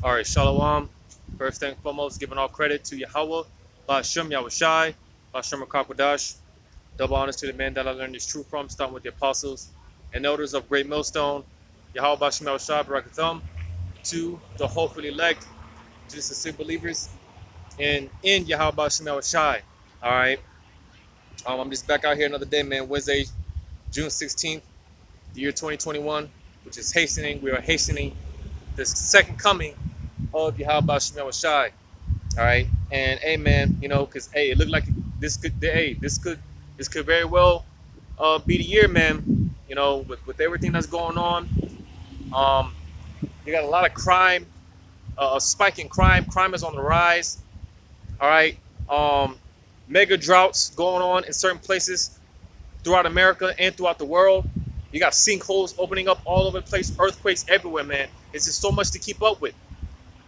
All right, Shalom. First and foremost, giving all credit to Yahweh, Ba'ashem Yahushai, Ba'ashem Rakakwadash. Double honors to the man that I learned this truth from, starting with the apostles and elders of Great Millstone, Yahweh Ba'ashem Yahushai, Barakathum, to the hopefully elect, to the sincere believers, and in Yahweh Ba'ashem Yahushai. All right, I'm just back out here another day, man. Wednesday, June 16th, the year 2021, which is hastening. We are hastening the second coming of Yahweh Ba'ashem Yahushai. All right, and hey, man, because hey, it looked like this could very well be the year, man. With everything that's going on, um, you got a lot of crime, a spike in crime. Crime is on the rise. All right, mega droughts going on in certain places throughout America and throughout the world. You got sinkholes opening up all over the place, earthquakes everywhere, man. It's just so much to keep up with,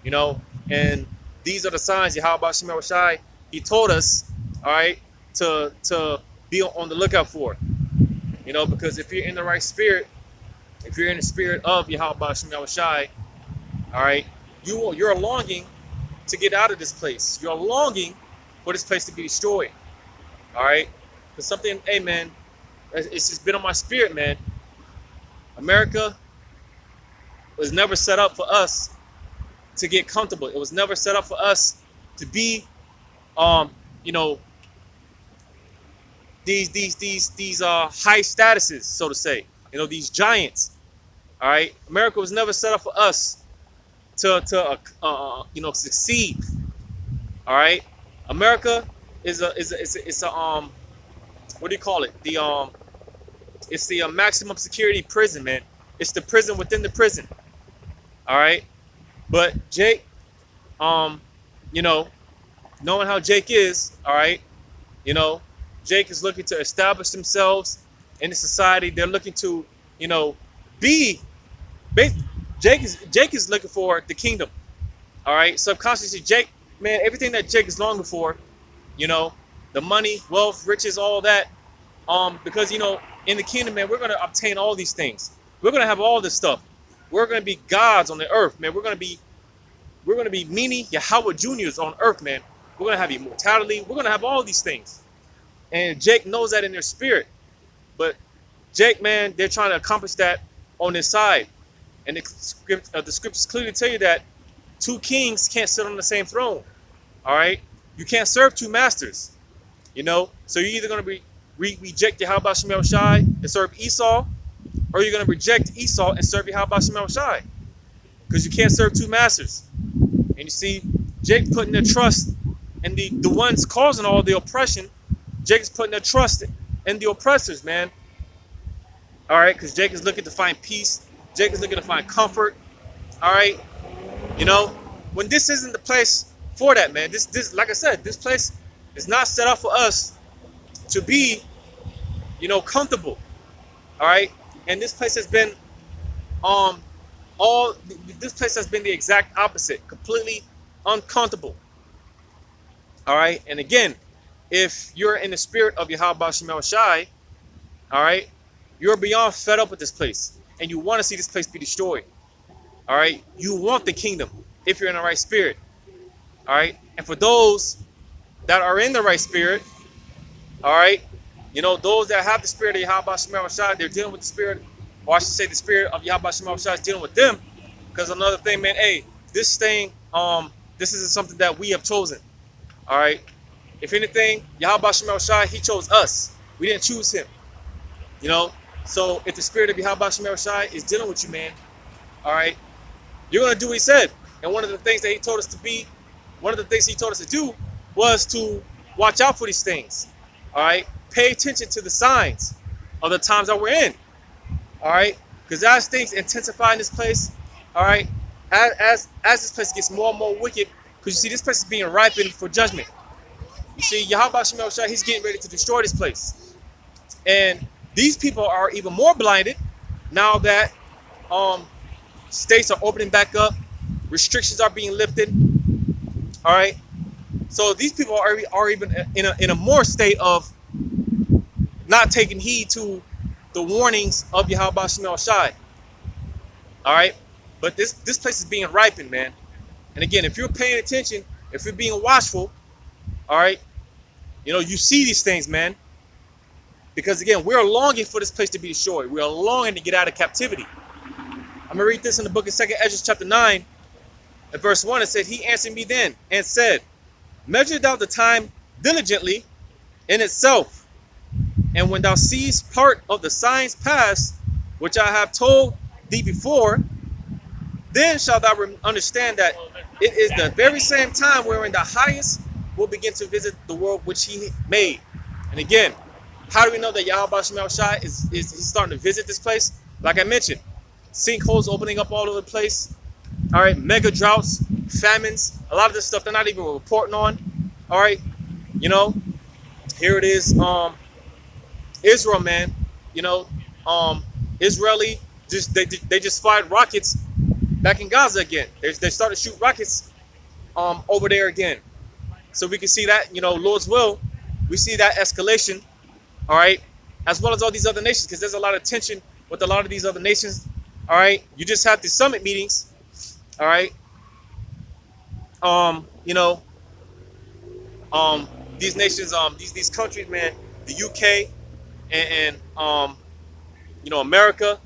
and these are the signs Yahweh Ba'ashem Yahushai, he told us, all right, to be on the lookout for, because if you're in the right spirit, if you're in the spirit of Yahweh Ba'ashem Yahushai, all right, you're longing to get out of this place. You're longing for this place to be destroyed, all right? Because something, hey, man, it's just been on my spirit, man. America was never set up for us to get comfortable. It was never set up for us to be, these high statuses, so to say. These giants. All right, America was never set up for us to succeed. All right, America is a what do you call it? It's the maximum security prison, man. It's the prison within the prison. All right. But Jake, knowing how Jake is, all right, Jake is looking to establish themselves in the society. They're looking to, be. Jake is looking for the kingdom, all right. Subconsciously, Jake, man, everything that Jake is longing for, the money, wealth, riches, all that, because in the kingdom, man, we're gonna obtain all these things. We're gonna have all this stuff. We're gonna be gods on the earth, man. We're gonna be mini Yahweh Juniors on earth, man. We're gonna have immortality. We're gonna have all these things. And Jake knows that in their spirit. But Jake, man, they're trying to accomplish that on their side. And the scriptures clearly tell you that two kings can't sit on the same throne. All right? You can't serve two masters. So you're either gonna reject Yahweh Ba'ashem Yahushai and serve Esau, or you're going to reject Esau and serve Yahweh Ba'ashem Yahushai. Because you can't serve two masters. And you see, Jake putting their trust in the ones causing all the oppression. Jake is putting their trust in the oppressors, man. All right, because Jake is looking to find peace. Jake is looking to find comfort. All right, when this isn't the place for that, man. This, like I said, this place is not set up for us to be, comfortable. All right. And this place has been this place has been the exact opposite, completely uncomfortable. All right. And again, if you're in the spirit of Yahweh Ba'ashem Yahushai, all right, you're beyond fed up with this place and you want to see this place be destroyed. All right. You want the kingdom if you're in the right spirit. All right. And for those that are in the right spirit, all right, those that have the spirit of Yahweh Ba'ashem Yahushai, they're dealing with the spirit, or I should say the spirit of Yahweh Ba'ashem Yahushai is dealing with them. Because another thing, man, hey, this thing, this isn't something that we have chosen. All right. If anything, Yahweh Ba'ashem Yahushai, he chose us. We didn't choose him. So if the spirit of Yahweh Ba'ashem Yahushai is dealing with you, man, all right, you're going to do what he said. And one of the things that he told us to be, one of the things he told us to do was to watch out for these things. All right. Pay attention to the signs of the times that we're in. All right. Because as things intensify in this place, all right, as this place gets more and more wicked, because you see, this place is being ripened for judgment. You see, Yahweh Ba'ashem Yahushai, he's getting ready to destroy this place. And these people are even more blinded now that states are opening back up, restrictions are being lifted. All right. So these people are even in a more state of not taking heed to the warnings of Yahweh Ba'ashem Yahushai. All right. But this place is being ripened, man. And again, if you're paying attention, if you're being watchful, all right, you see these things, man. Because again, we're longing for this place to be destroyed. We are longing to get out of captivity. I'm gonna read this in the book of 2 Ezra chapter 9, and verse 1. It said, he answered me then and said, measure thou the time diligently in itself, and when thou seest part of the signs past, which I have told thee before, then shalt thou understand that it is the very same time wherein the highest will begin to visit the world which he made. And again, how do we know that Yahweh Shem Shai is he's starting to visit this place? Like I mentioned, sinkholes opening up all over the place. All right, mega droughts, famines, a lot of this stuff they're not even reporting on. All right, here it is. Israel, man, Israeli they just fired rockets back in Gaza again. They started to shoot rockets over there again. So we can see that, Lord's will, we see that escalation, all right, as well as all these other nations, because there's a lot of tension with a lot of these other nations, all right. You just have the summit meetings, all right. These nations, these countries, man, the UK and America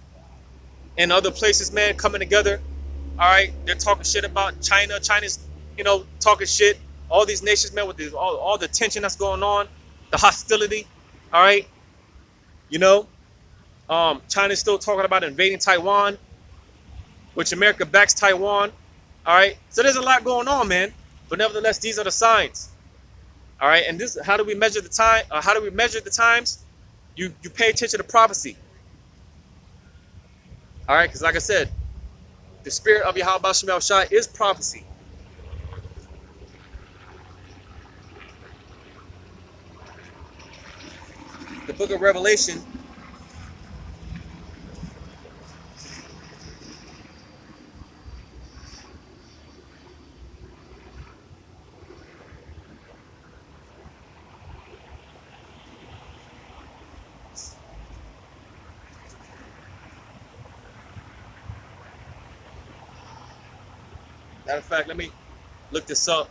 and other places, man, coming together. All right, they're talking shit about China. China's, talking shit. All these nations, man, with all the tension that's going on, the hostility. All right, China's still talking about invading Taiwan, which America backs Taiwan. All right, so there's a lot going on, man. But nevertheless, these are the signs. All right, and this, how do we measure the time? How do we measure the times? You pay attention to prophecy. All right, because like I said, the spirit of Yahweh Shem Shai is prophecy. The book of Revelation. Matter of fact, let me look this up.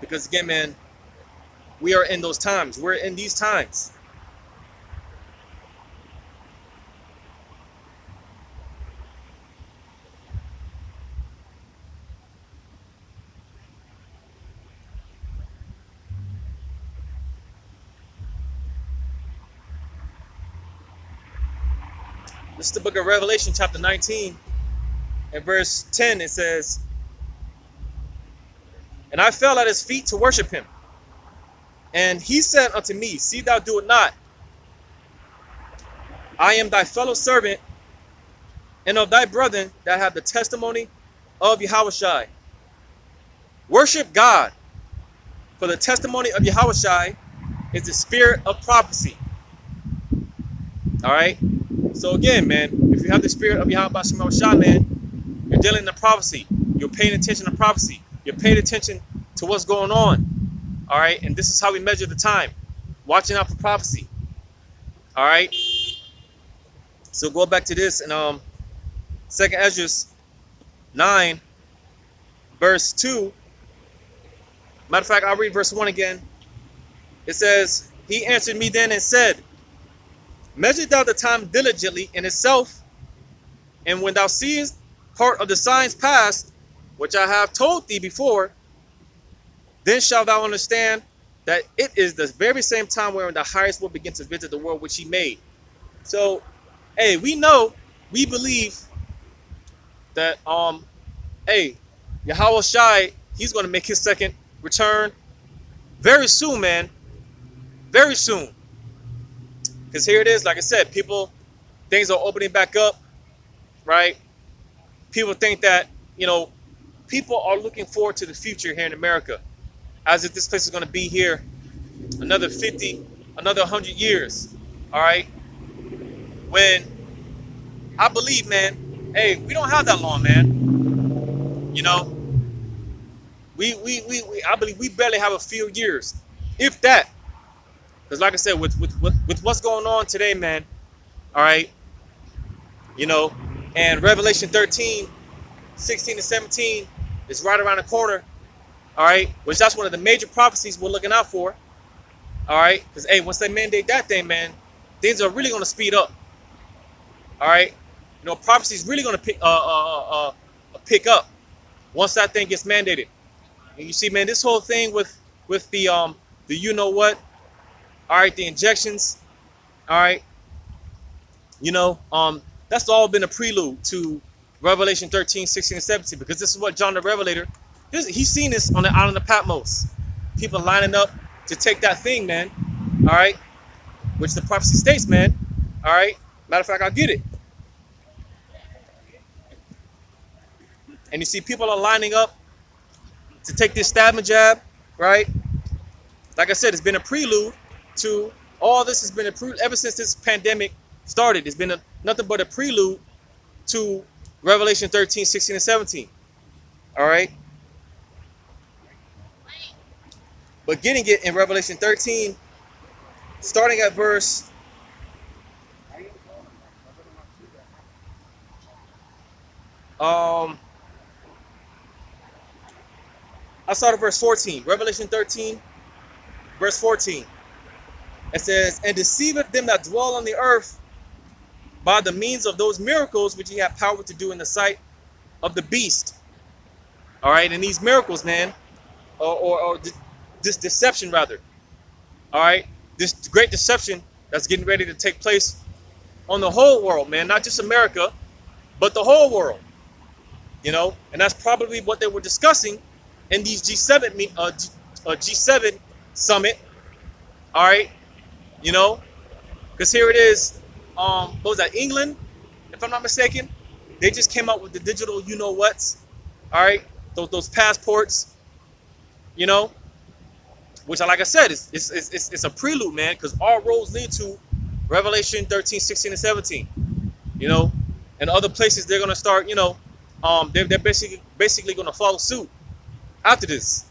Because again, man, we are in those times. We're in these times. This is the book of Revelation, chapter 19, and verse 10. It says, and I fell at his feet to worship him. And he said unto me, see thou do it not. I am thy fellow servant and of thy brethren that have the testimony of Yahushai. Worship God, for the testimony of Yahushai is the spirit of prophecy. All right. So again, man, if you have the spirit of Yahweh Shem Shai, man, you're dealing in the prophecy. You're paying attention to prophecy. You're paying attention to what's going on. All right. And this is how we measure the time. Watching out for prophecy. All right. So go back to this in 2 Ezra 9, verse 2. Matter of fact, I'll read verse 1 again. It says, he answered me then and said, measure thou the time diligently in itself, and when thou seest part of the signs past, which I have told thee before, then shalt thou understand that it is the very same time wherein the highest will begin to visit the world which he made. So, hey, we know, we believe that, Yahweh Shai, he's going to make his second return very soon, man. Very soon. Because here it is, like I said, things are opening back up, right? People think that, people are looking forward to the future here in America, as if this place is going to be here another 50, another 100 years, all right? When I believe, man, hey, we don't have that long, man. I believe we barely have a few years, if that. Because like I said, with what's going on today, man, all right, you know, and Revelation 13, 16 and 17 is right around the corner, all right, which that's one of the major prophecies we're looking out for, all right, because, hey, once they mandate that thing, man, things are really going to speed up, all right, you know, prophecy is really going to pick up once that thing gets mandated. And you see, man, this whole thing with the you know what, all right, the injections, all right, you know, that's all been a prelude to Revelation 13, 16, and 17, because this is what John the Revelator, he's seen this on the island of Patmos. People lining up to take that thing, man. All right, which the prophecy states, man. All right, matter of fact, I'll get it. And you see, people are lining up to take this stab and jab, right? Like I said, it's been a prelude to all this. Has been a prelude ever since this pandemic started. It's been nothing but a prelude to Revelation 13, 16, and 17. All right. But getting it in Revelation 13, starting at verse I started verse 14. Revelation 13, verse 14. It says, and deceiveth them that dwell on the earth by the means of those miracles which he had power to do in the sight of the beast. All right, and these miracles, man, or this deception, rather. All right, this great deception that's getting ready to take place on the whole world, man, not just America, but the whole world. You know, and that's probably what they were discussing in these G7 summit. All right, you know, because here it is. What was that? England, if I'm not mistaken. They just came out with the digital, you know what's. All right, those passports. You know, which, like I said, it's a prelude, man, because all roads lead to Revelation 13, 16, and 17. You know, and other places they're gonna start. You know, they're basically gonna follow suit after this.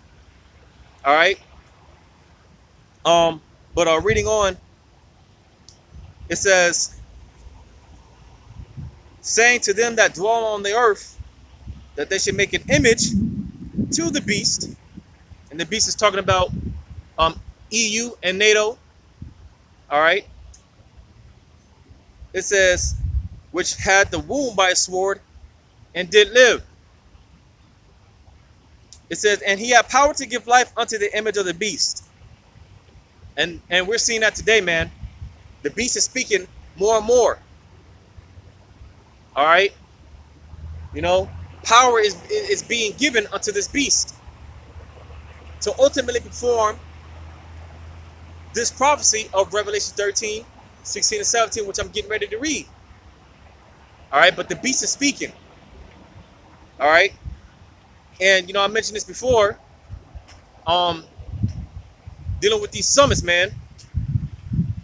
All right. But reading on, it says, saying to them that dwell on the earth that they should make an image to the beast, and the beast is talking about EU and NATO. All right. It says, which had the wound by a sword and did live. It says, and he had power to give life unto the image of the beast. And we're seeing that today, man. The beast is speaking more and more. All right. You know, power is being given unto this beast to ultimately perform this prophecy of Revelation 13, 16, and 17, which I'm getting ready to read. All right. But the beast is speaking. All right. And, you know, I mentioned this before, dealing with these summits, man,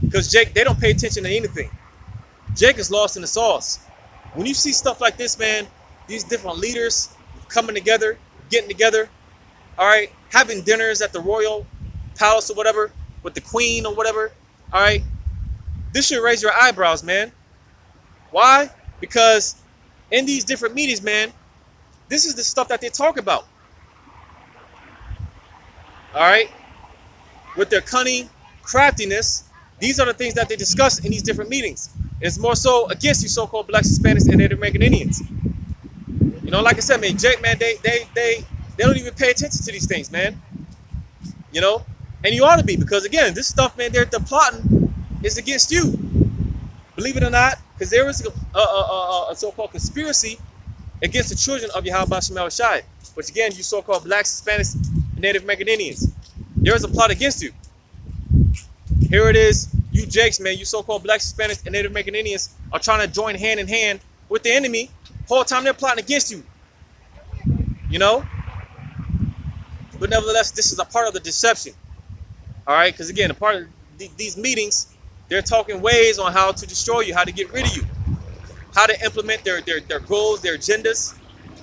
because Jake, they don't pay attention to anything. Jake is lost in the sauce. When you see stuff like this, man, these different leaders coming together, getting together, all right, having dinners at the royal palace or whatever, with the queen or whatever, all right, this should raise your eyebrows, man. Why? Because in these different meetings, man, this is the stuff that they talk about. All right? With their cunning, craftiness, these are the things that they discuss in these different meetings. It's more so against you so-called blacks, Hispanics, and Native American Indians. You know, like I said, man, Jake, man, they don't even pay attention to these things, man. You know? And you ought to be, because again, this stuff, man, they're plotting is against you. Believe it or not, because there is a so-called conspiracy against the children of Yahweh Shemel Shai, which again, you so-called blacks, Hispanics, and Native American Indians. There is a plot against you. Here it is, you Jakes, man, you so-called blacks, Hispanics, and Native American Indians are trying to join hand in hand with the enemy. Whole time they're plotting against you. You know? But nevertheless, this is a part of the deception. All right? Because again, a part of these meetings, they're talking ways on how to destroy you, how to get rid of you, how to implement their goals, their agendas,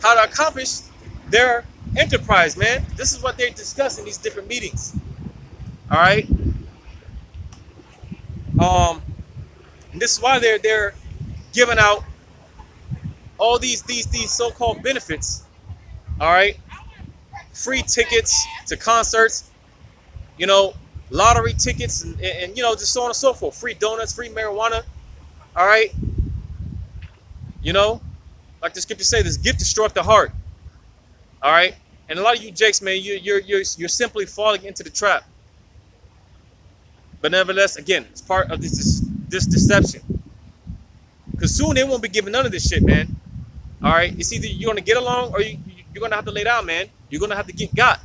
how to accomplish their enterprise, man. This is what they discuss in these different meetings. All right. And this is why they're giving out all these so-called benefits, all right, free tickets to concerts, you know, lottery tickets, and you know, just so on and so forth, free donuts, free marijuana, all right, you know, like the scripture say, this gift destroyeth the heart, all right, and a lot of you jakes, man, you're simply falling into the trap. But nevertheless, again, it's part of this deception. Because soon they won't be giving none of this shit, man. All right, it's either you're gonna get along or you're gonna have to lay down, man. You're gonna have to get got.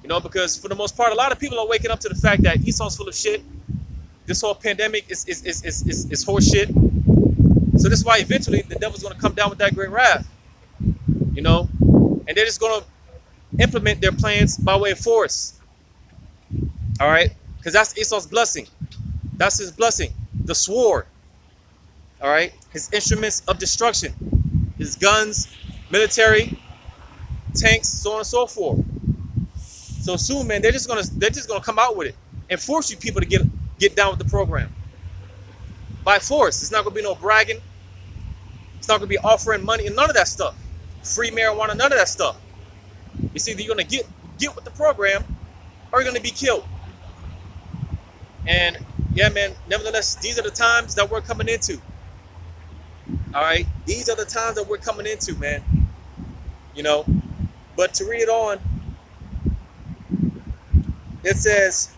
You know, because for the most part, a lot of people are waking up to the fact that Esau's full of shit. This whole pandemic is horse shit. So this is why eventually the devil's gonna come down with that great wrath. You know, and they're just gonna implement their plans by way of force. All right, because that's Esau's blessing. That's his blessing, the sword. All right, his instruments of destruction, his guns, military, tanks, so on and so forth. So soon, man, they're just gonna come out with it and force you people to get down with the program by force. It's not gonna be no bragging. It's not gonna be offering money and none of that stuff. Free marijuana, none of that stuff. It's either you're gonna get with the program or you're gonna be killed. And yeah, man, nevertheless, these are the times that we're coming into. All right, these are the times that we're coming into, man. You know, but to read it on, it says,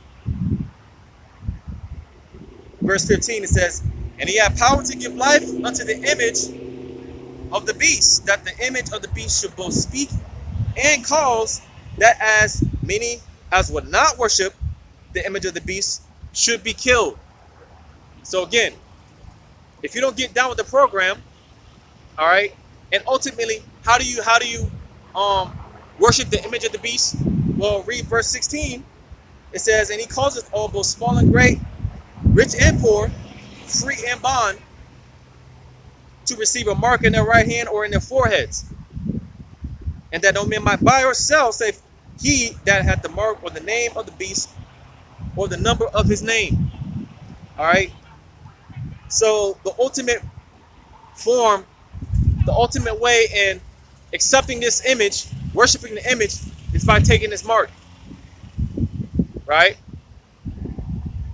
verse 15, it says, and he had power to give life unto the image of the beast, that the image of the beast should both speak and cause that as many as would not worship the image of the beast should be killed. So again, if you don't get down with the program, all right, and ultimately, how do you worship the image of the beast? Well, read verse 16. It says, and he causeth all, both small and great, rich and poor, free and bond, to receive a mark in their right hand or in their foreheads, and that no man might buy or sell, save he that hath the mark or the name of the beast or the number of his name. All right. So the ultimate form, the ultimate way in accepting this image, worshiping the image, is by taking this mark. Right?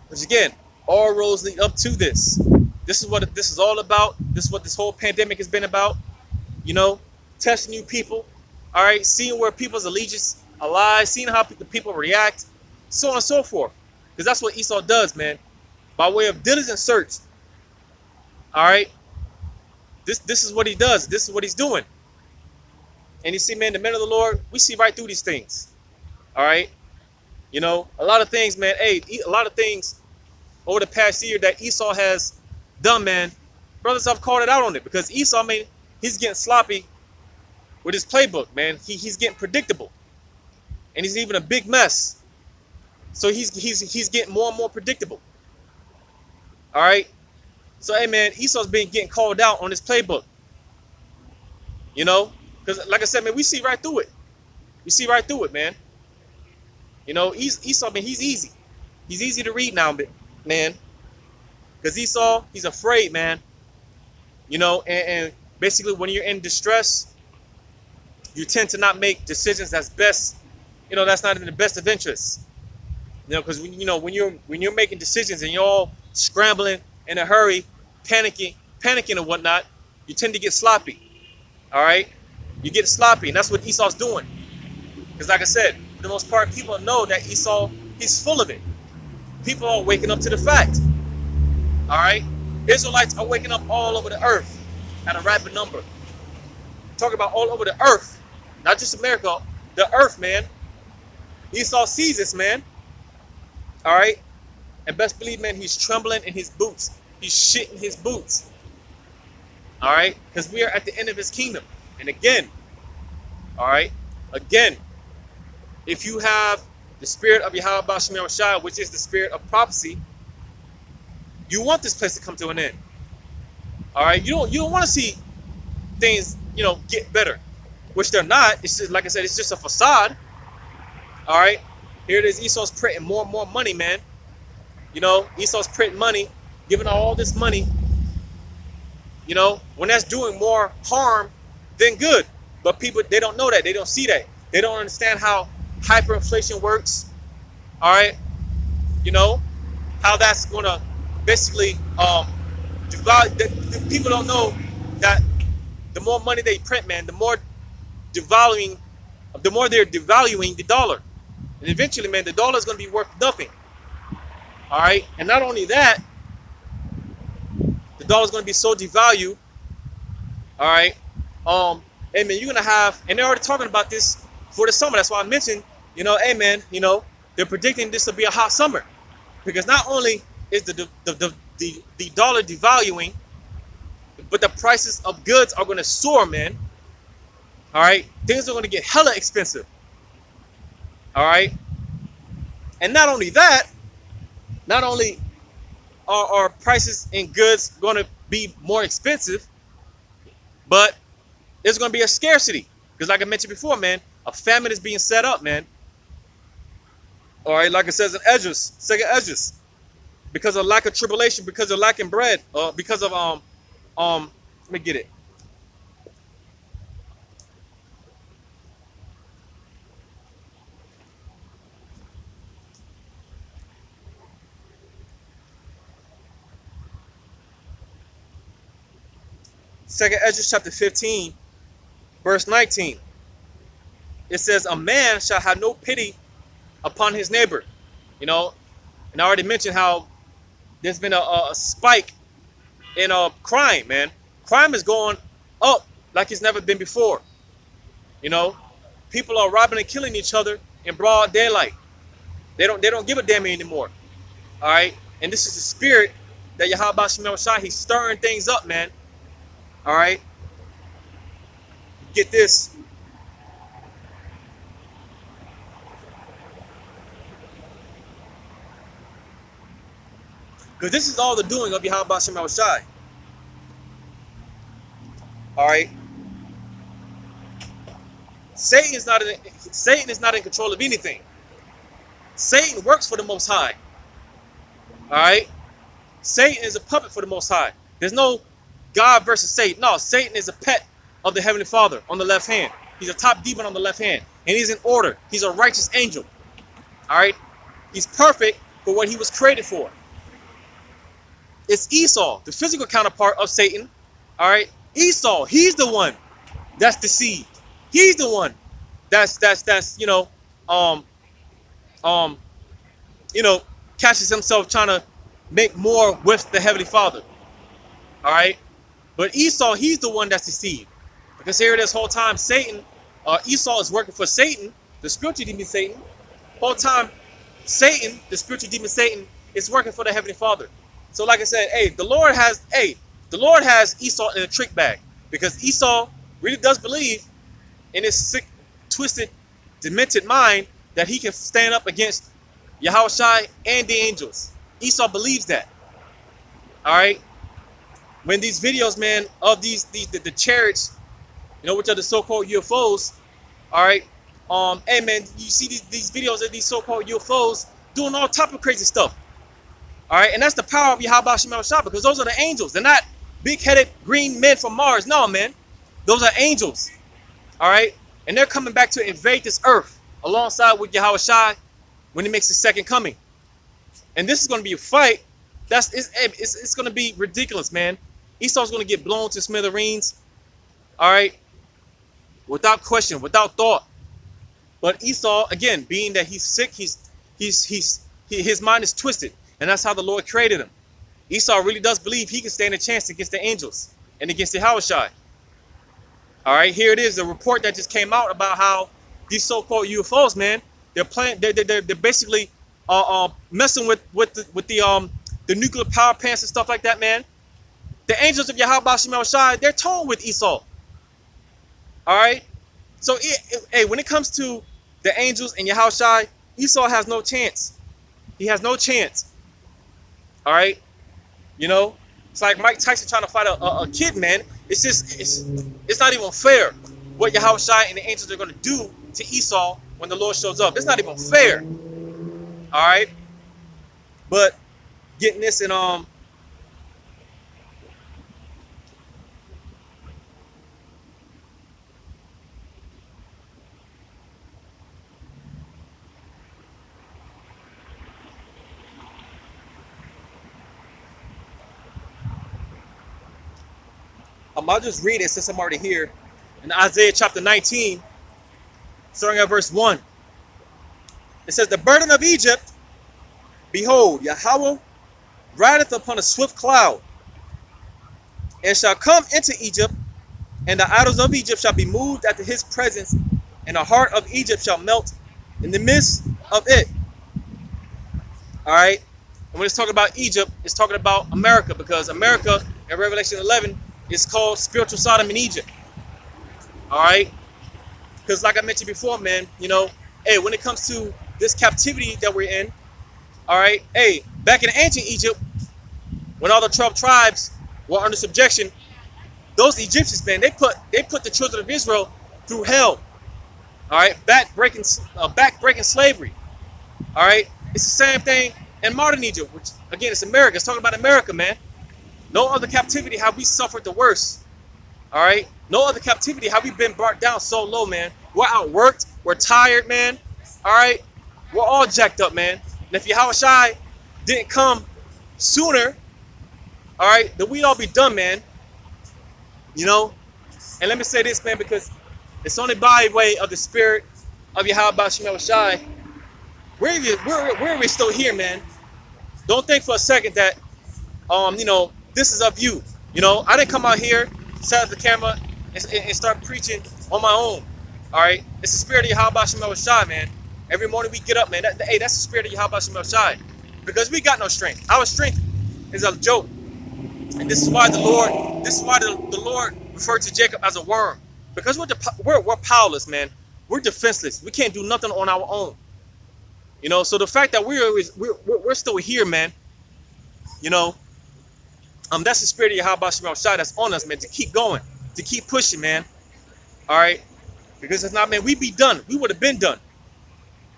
Which again, all roads lead up to this. This is what this is all about. This is what this whole pandemic has been about. You know, testing you people. All right, seeing where people's allegiance lies, seeing how the people react, so on and so forth. Because that's what Esau does, man. By way of diligent search. All right. This is what he does. This is what he's doing. And you see, man, the men of the Lord, we see right through these things. All right. You know, a lot of things, man. Hey, a lot of things over the past year that Esau has done, man. Brothers, I've called it out on it because Esau, man, he's getting sloppy with his playbook, man. He's getting predictable, and he's even a big mess. So he's getting more and more predictable. All right. So hey, man, Esau's been getting called out on his playbook. You know, because like I said, man, we see right through it. We see right through it, man. You know, Esau, man, he's easy. He's easy to read now, man. Because Esau, he's afraid, man. You know, and basically when you're in distress, you tend to not make decisions that's best. You know, that's not in the best of interests. You know, because when you're making decisions and you're all scrambling in a hurry, panicking and whatnot, you tend to get sloppy. All right, you get sloppy, and that's what Esau's doing. Because like I said, for the most part, people know that Esau, he's full of it. People are waking up to the fact. All right, Israelites are waking up all over the earth at a rapid number. Talk about all over the earth, not just America, the earth, man. Esau sees this, man. All right, and best believe, man, he's trembling in his boots. He's shitting his boots. All right, because we are at the end of his kingdom. And again, all right, again, if you have the spirit of Yahweh Ba'Shem Yahushua, which is the spirit of prophecy, you want this place to come to an end. All right, you don't want to see things, you know, get better, which they're not. It's just, like I said, it's just a facade. All right, here it is. Esau's printing more and more money, man. You know, Esau's printing money, giving all this money You know, when that's doing more harm than good. But people, they don't know that. They don't see that. They don't understand how hyperinflation works. All right, you know how that's gonna basically devalue. The people don't know that the more money they print, man, devaluing, the more they're devaluing the dollar, and eventually, man, the dollar is gonna be worth nothing. All right, and not only that, the dollar is gonna be so devalued. All right, hey man, you're gonna have, and they're already talking about this for the summer. That's why I mentioned, hey man, they're predicting this to be a hot summer, because not only is the dollar devaluing, but the prices of goods are gonna soar, man. All right, things are gonna get hella expensive. All right, and not only that, not only are prices in goods gonna be more expensive, but there's gonna be a scarcity, because like I mentioned before, man, a famine is being set up, man. All right, like it says in Esdras, second Esdras, because of lack of tribulation, because of lacking bread, because of let me get it. Second Esdras chapter 15, verse 19. It says, "A man shall have no pity upon his neighbor." You know, and I already mentioned how there's been a spike in crime, man. Crime is going up like it's never been before. You know, people are robbing and killing each other in broad daylight. They don't give a damn anymore. All right, and this is the spirit that Yahweh Shemel Shai, he's stirring things up, man. All right, get this. Because this is all the doing of Yahweh Shemel Shai. All right, Satan is not in control of anything. Satan works for the Most High. All right, Satan is a puppet for the Most High. There's no God versus Satan. No, Satan is a pet of the Heavenly Father on the left hand. He's a top demon on the left hand, and he's in order. He's a righteous angel. All right, he's perfect for what he was created for. It's Esau, the physical counterpart of Satan. All right, Esau, he's the one that's deceived. He's the one that's um um catches himself trying to make more with the Heavenly Father. All right, but Esau, he's the one that's deceived, because here this whole time Satan, Esau is working for Satan, the spiritual demon Satan. Whole time Satan, the spiritual demon Satan, is working for the Heavenly Father. So like I said, the Lord has Esau in a trick bag, because Esau really does believe in his sick, twisted, demented mind that he can stand up against Yahweh Shai and the angels. Esau believes that. All right. When these videos, man, of the chariots, which are the so-called UFOs, all right. Hey man, you see these videos of these so-called UFOs doing all type of crazy stuff. All right, and that's the power of Yahweh Shemel Shah, because those are the angels. They're not big-headed green men from Mars. No, man. Those are angels. All right, and they're coming back to invade this earth alongside with Yahweh Shai when he makes his second coming. And this is going to be a fight. It's going to be ridiculous, man. Esau's going to get blown to smithereens. All right, without question, without thought. But Esau, again, being that he's sick, his mind is twisted, and that's how the Lord created him. Esau really does believe he can stand a chance against the angels and against the Yahweh Shai. All right, here it is, the report that just came out about how these so-called UFOs, man, they're basically messing with the nuclear power plants and stuff like that, man. The angels of Yahweh Shemel Shai, they're torn with Esau. All right, so when it comes to the angels and Yahweh Shai, Esau has no chance. He has no chance. All right, it's like Mike Tyson trying to fight a kid, man. It's not even fair what Yahweh Shai and the angels are going to do to Esau when the Lord shows up. It's not even fair. All right, but getting this in I'll just read it since I'm already here. In Isaiah chapter 19, starting at verse 1. It says, the burden of Egypt, behold, Yahweh rideth upon a swift cloud, and shall come into Egypt, and the idols of Egypt shall be moved at his presence, and the heart of Egypt shall melt in the midst of it. All right. And when it's talking about Egypt, it's talking about America, because America in Revelation 11 is called spiritual Sodom in Egypt. All right. Because like I mentioned before, man, you know, hey, when it comes to this captivity that we're in, all right, hey, back in ancient Egypt, when all the 12 tribes were under subjection, those Egyptians, man, they put the children of Israel through hell. All right, back breaking slavery. All right, it's the same thing in modern Egypt, which again, it's America. It's talking about America, man. No other captivity have we suffered the worst. All right, no other captivity have we been brought down so low, man. We're outworked, we're tired, man. All right, we're all jacked up, man. And if Yahushua didn't come sooner, all right, then we'd all be done, man. You know, and let me say this, man, because it's only by way of the spirit of Yahweh Shem Shai. We're still here, man. Don't think for a second that, you know, this is of you. You know, I didn't come out here, set up the camera, and start preaching on my own. All right, it's the spirit of Yahweh Shem Shai, man. Every morning we get up, man. Hey, that's the spirit of Yahweh Shem Shai, because we got no strength. Our strength is a joke. And this is why the Lord referred to Jacob as a worm, because we're powerless, man. We're defenseless. We can't do nothing on our own. You know, so the fact that we're still here, man. You know, that's the spirit of Yahweh Shem Shai that's on us, man, to keep going, to keep pushing, man. All right, because if not, man, we'd be done. We would have been done.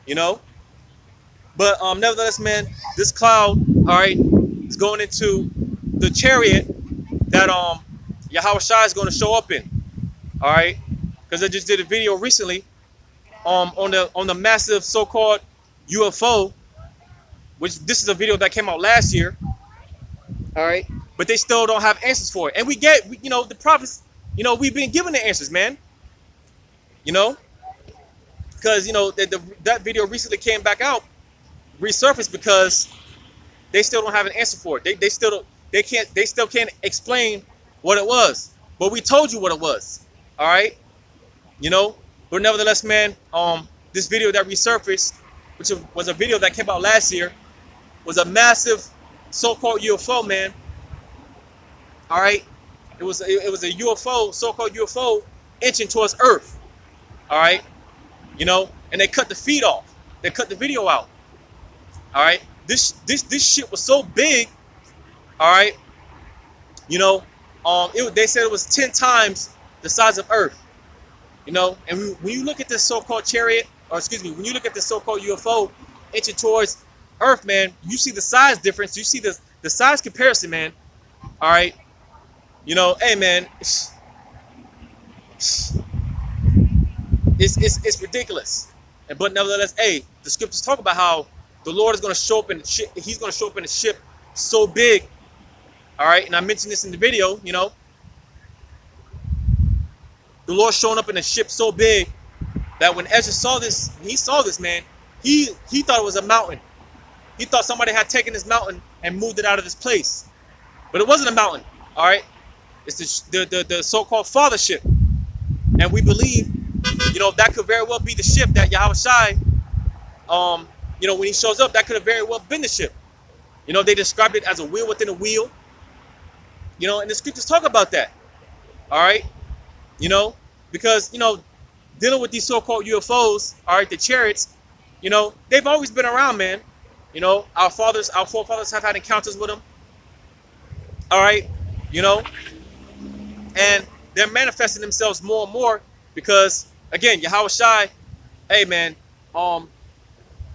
You know, but nevertheless, man, this cloud, all right, is going into the chariot that Yahweh Shai is going to show up in. All right, because I just did a video recently on the massive so-called UFO, which this is a video that came out last year. All right, but they still don't have answers for it. And you know, the prophets, you know, we've been given the answers, man. You know, because you know that video recently came back out, resurfaced, because they still don't have an answer for it. They still can't explain what it was. But we told you what it was. All right, you know. But nevertheless, man, this video that resurfaced, which was a video that came out last year, was a massive so-called UFO, man. All right, it was a UFO, so-called UFO, inching towards Earth. All right, you know, and they cut the feed off. They cut the video out. All right, this shit was so big. All right, you know, they said it was 10 times the size of Earth. You know, and when you look at this so-called chariot, or excuse me, when you look at this so-called UFO inching towards Earth, man, you see the size difference. You see the size comparison, man. All right, you know, hey, man, it's ridiculous. But nevertheless, hey, the scriptures talk about how the Lord is going to show up in the ship. He's going to show up in a ship so big. All right, and I mentioned this in the video. You know, the Lord showing up in a ship so big that when Ezra saw this, man, he thought it was a mountain. He thought somebody had taken this mountain and moved it out of this place, but it wasn't a mountain. All right, it's the so-called father ship, and we believe, you know, that could very well be the ship that Yahweh Shai, you know, when he shows up, that could have very well been the ship. You know, they described it as a wheel within a wheel. You know, and the scriptures talk about that. All right, you know, because, you know, dealing with these so-called UFOs, all right, the chariots, you know, they've always been around, man. You know, our forefathers have had encounters with them. All right, you know, and they're manifesting themselves more and more because, again, Yahweh Shai, hey, man, the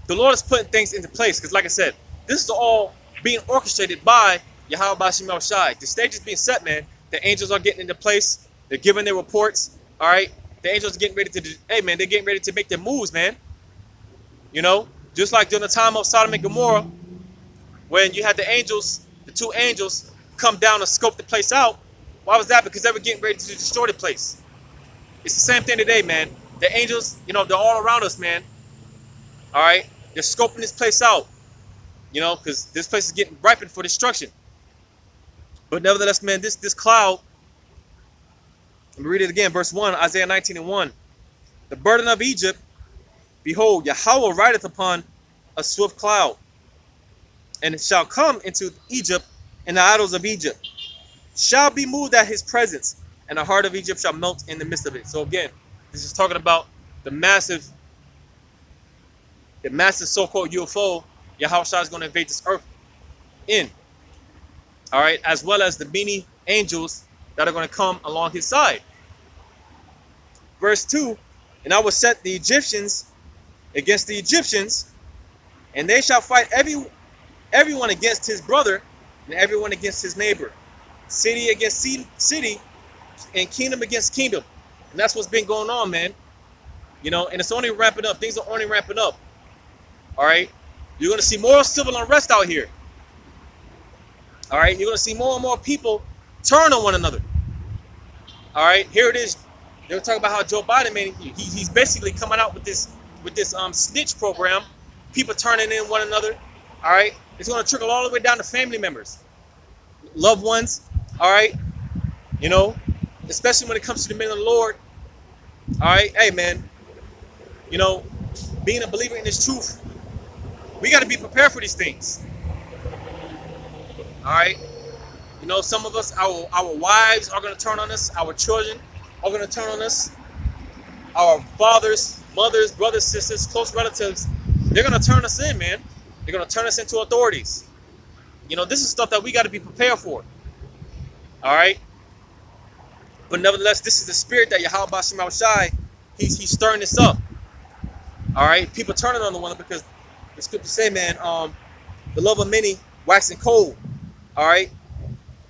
Lord is putting things into place, because like I said, this is all being orchestrated by Yahweh Shem Shai. The stage is being set, man. The angels are getting into place. They're giving their reports. All right, the angels are getting ready to, hey, man, they're getting ready to make their moves, man. You know, just like during the time of Sodom and Gomorrah, when you had the angels, the two angels, come down and scope the place out. Why was that? Because they were getting ready to destroy the place. It's the same thing today, man. The angels, you know, they're all around us, man. All right? They're scoping this place out, you know, because this place is getting ripened for destruction. But nevertheless, man, this cloud, let me read it again, verse 1, Isaiah 19:1. The burden of Egypt, behold, Yahweh rideth upon a swift cloud, and it shall come into Egypt, and the idols of Egypt shall be moved at his presence, and the heart of Egypt shall melt in the midst of it. So again, this is talking about the massive so-called UFO Yahushua is going to invade this earth in. All right, as well as the many angels that are going to come along his side. Verse 2, and I will set the Egyptians against the Egyptians, and they shall fight everyone against his brother, and everyone against his neighbor, city against city, and kingdom against kingdom. And that's what's been going on, man. You know, and it's only ramping up. Things are only ramping up. All right, you're going to see more civil unrest out here. All right, you're going to see more and more people turn on one another. All right, here it is. They were talking about how Joe Biden, man, he's basically coming out with this snitch program. People turning in one another. All right, it's going to trickle all the way down to family members, loved ones. All right, you know, especially when it comes to the men of the Lord. All right, hey, man, you know, being a believer in this truth, we got to be prepared for these things. All right, you know, some of us, our wives are going to turn on us. Our children are going to turn on us. Our fathers, mothers, brothers, sisters, close relatives, they're going to turn us in, man. They're going to turn us into authorities. You know, this is stuff that we got to be prepared for. All right. But nevertheless, this is the spirit that Yahweh Bashim Shai, he's stirring this up. All right. People turning on the one because the scripture say, man, the love of many waxing cold. All right.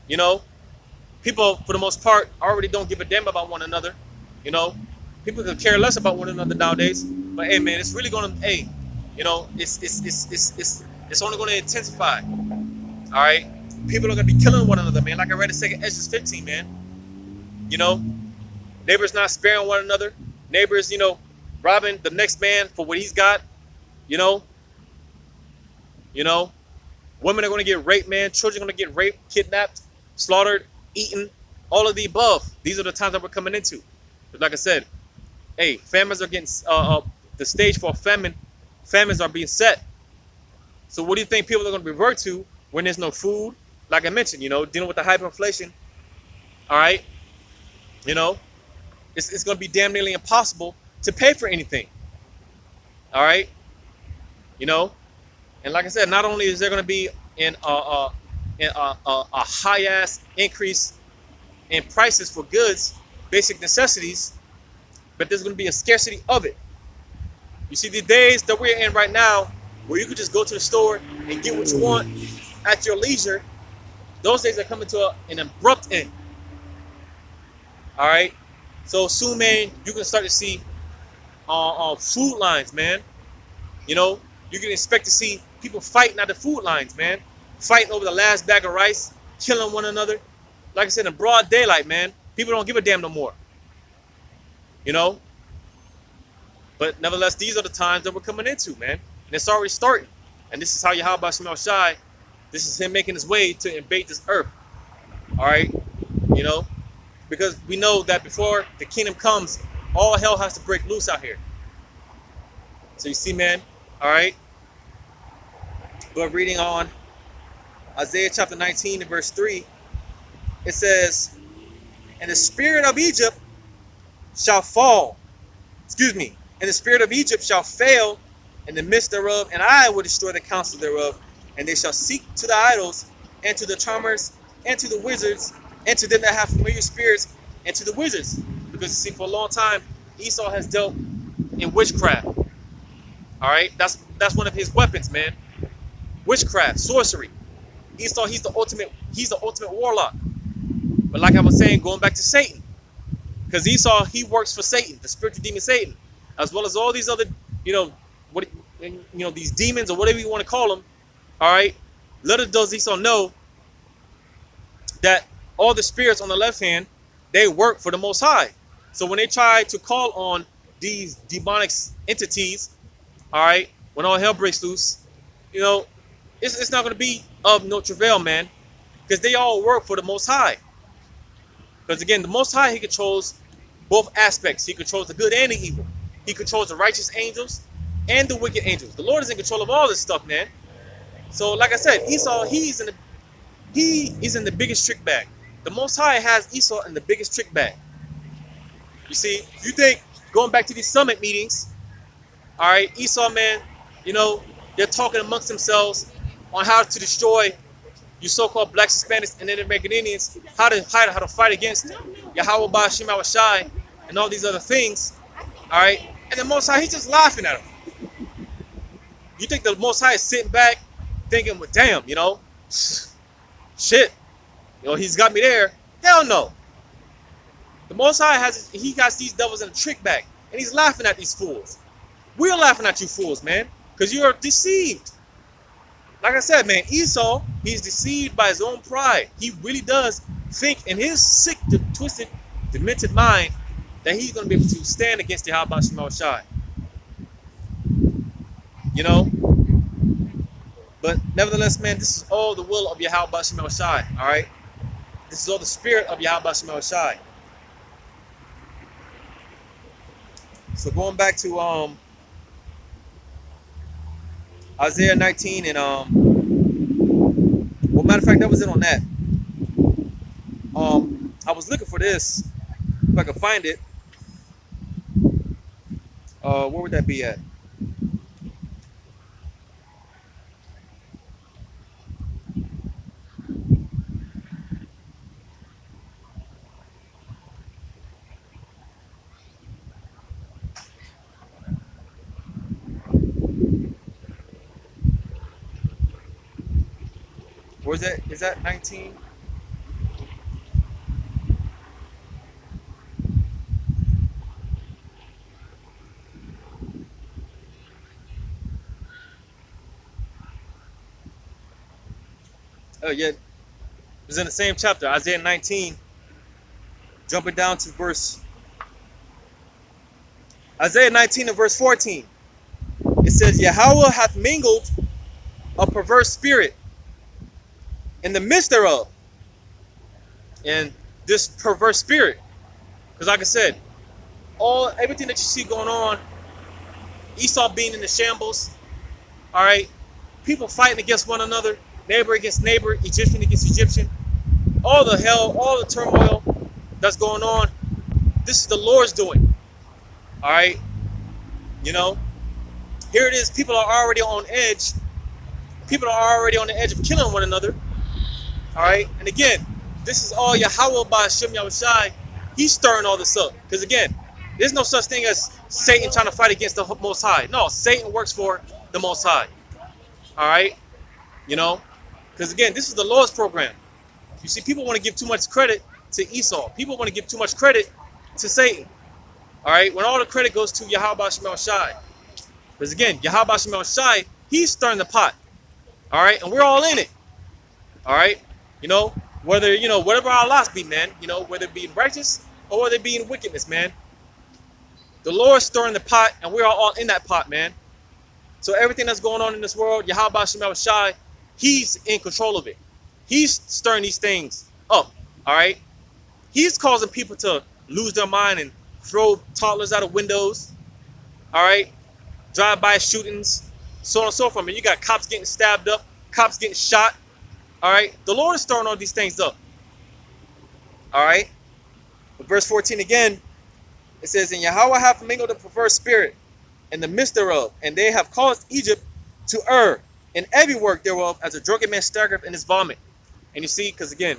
You know, people, for the most part, already don't give a damn about one another. You know, people could care less about one another nowadays. But hey, man, it's really going to, hey, you know, it's only going to intensify. All right. People are going to be killing one another, man. Like I read in 2 Esdras 15, man. You know, neighbors not sparing one another. Neighbors, you know, robbing the next man for what he's got. You know, women are going to get raped, man. Children are going to get raped, kidnapped, slaughtered, eaten, all of the above. These are the times that we're coming into. But like I said, hey, famines are getting, the stage for famines are being set. So what do you think people are going to revert to when there's no food? Like I mentioned, you know, dealing with the hyperinflation. All right. You know, it's going to be damn nearly impossible to pay for anything. All right. You know, and like I said, not only is there going to be a high ass increase in prices for goods, basic necessities, but there's going to be a scarcity of it. You see, the days that we're in right now, where you could just go to the store and get what you want at your leisure, those days are coming to an abrupt end. All right, so soon, man, you can start to see food lines, man. You know, you can expect to see people fighting at the food lines, man, fighting over the last bag of rice, killing one another. Like I said, in broad daylight, man, people don't give a damn no more. You know, but nevertheless, these are the times that we're coming into, man, and it's already starting. And this is how Yahweh Shemel Shai, this is him making his way to invade this earth. All right, you know. Because we know that before the kingdom comes, all hell has to break loose out here. So you see, man, all right. But reading on Isaiah chapter 19 and verse 3, it says, and the spirit of Egypt shall fall. And the spirit of Egypt shall fail in the midst thereof, and I will destroy the counsel thereof. And they shall seek to the idols, and to the charmers, and to the wizards, and to them that have familiar spirits, and to the wizards. Because you see, for a long time, Esau has dealt in witchcraft. All right, that's one of his weapons, man. Witchcraft, sorcery. Esau, he's the ultimate warlock. But like I was saying, going back to Satan, because Esau, he works for Satan, the spiritual demon Satan, as well as all these other, these demons or whatever you want to call them. All right, little does Esau know that all the spirits on the left hand, they work for the Most High. So when they try to call on these demonic entities, all right, when all hell breaks loose, you know, it's not going to be of no travail, man, because they all work for the Most High. Because again, the Most High, he controls both aspects. He controls the good and the evil. He controls the righteous angels and the wicked angels. The Lord is in control of all this stuff, man. So like I said, Esau, he is in the biggest trick bag. The Most High has Esau in the biggest trick bag. You see, you think going back to these summit meetings, all right, Esau, man, you know, they're talking amongst themselves on how to destroy you so-called blacks, Hispanics, and Native American Indians, how to fight against Yahweh Ba'ashim Awashai and all these other things, all right? And the Most High, he's just laughing at them. You think the Most High is sitting back thinking, well, damn, you know, shit, you know, he's got me there. Hell no. The Most High he got these devils in a trick bag, and he's laughing at these fools. We're laughing at you fools, man, because you're deceived. Like I said, man, Esau, he's deceived by his own pride. He really does think in his sick, twisted, demented mind that he's going to be able to stand against the Yahweh Shema Shai. You know? But nevertheless, man, this is all the will of Yahweh Shema Shai, all right? This is all the spirit of Yahweh Shema Shai. So going back to Isaiah 19 and well, matter of fact, that was it on that. I was looking for this, if I could find it. Where would that be at? Where's that? Is that 19? Oh yeah, it was in the same chapter, Isaiah 19. Jumping down to Isaiah 19 and verse 14. It says, Yahweh hath mingled a perverse spirit in the midst thereof. And this perverse spirit, because like I said, everything that you see going on, Esau being in the shambles, all right, people fighting against one another, neighbor against neighbor, Egyptian against Egyptian, all the hell, all the turmoil that's going on, this is the Lord's doing, all right? You know, here it is, people are already on edge. People are already on the edge of killing one another. All right, and again, this is all Yahweh Ba'ashim Yahushai. He's stirring all this up. Because again, there's no such thing as Satan trying to fight against the Most High. No, Satan works for the Most High. All right, you know, because again, this is the Lord's program. You see, people want to give too much credit to Esau. People want to give too much credit to Satan. All right, when all the credit goes to Yahweh Ba'ashim Yahushai. Because again, Yahweh Ba'ashim Yahushai, he's stirring the pot. All right, and we're all in it. All right. You know, whether, you know, whatever our lots be, man, you know, whether it be in righteous or whether it be in wickedness, man. The Lord's stirring the pot, and we're all in that pot, man. So everything that's going on in this world, Yahweh Shema Shai, he's in control of it. He's stirring these things up, all right? He's causing people to lose their mind and throw toddlers out of windows, all right? Drive-by shootings, so on and so forth. And you got cops getting stabbed up, cops getting shot. All right, the Lord is throwing all these things up. All right, but verse 14 again, it says, and Yahweh hath mingled a perverse spirit in the midst thereof, and they have caused Egypt to err in every work thereof, as a drunken man staggereth in his vomit. And you see, because again,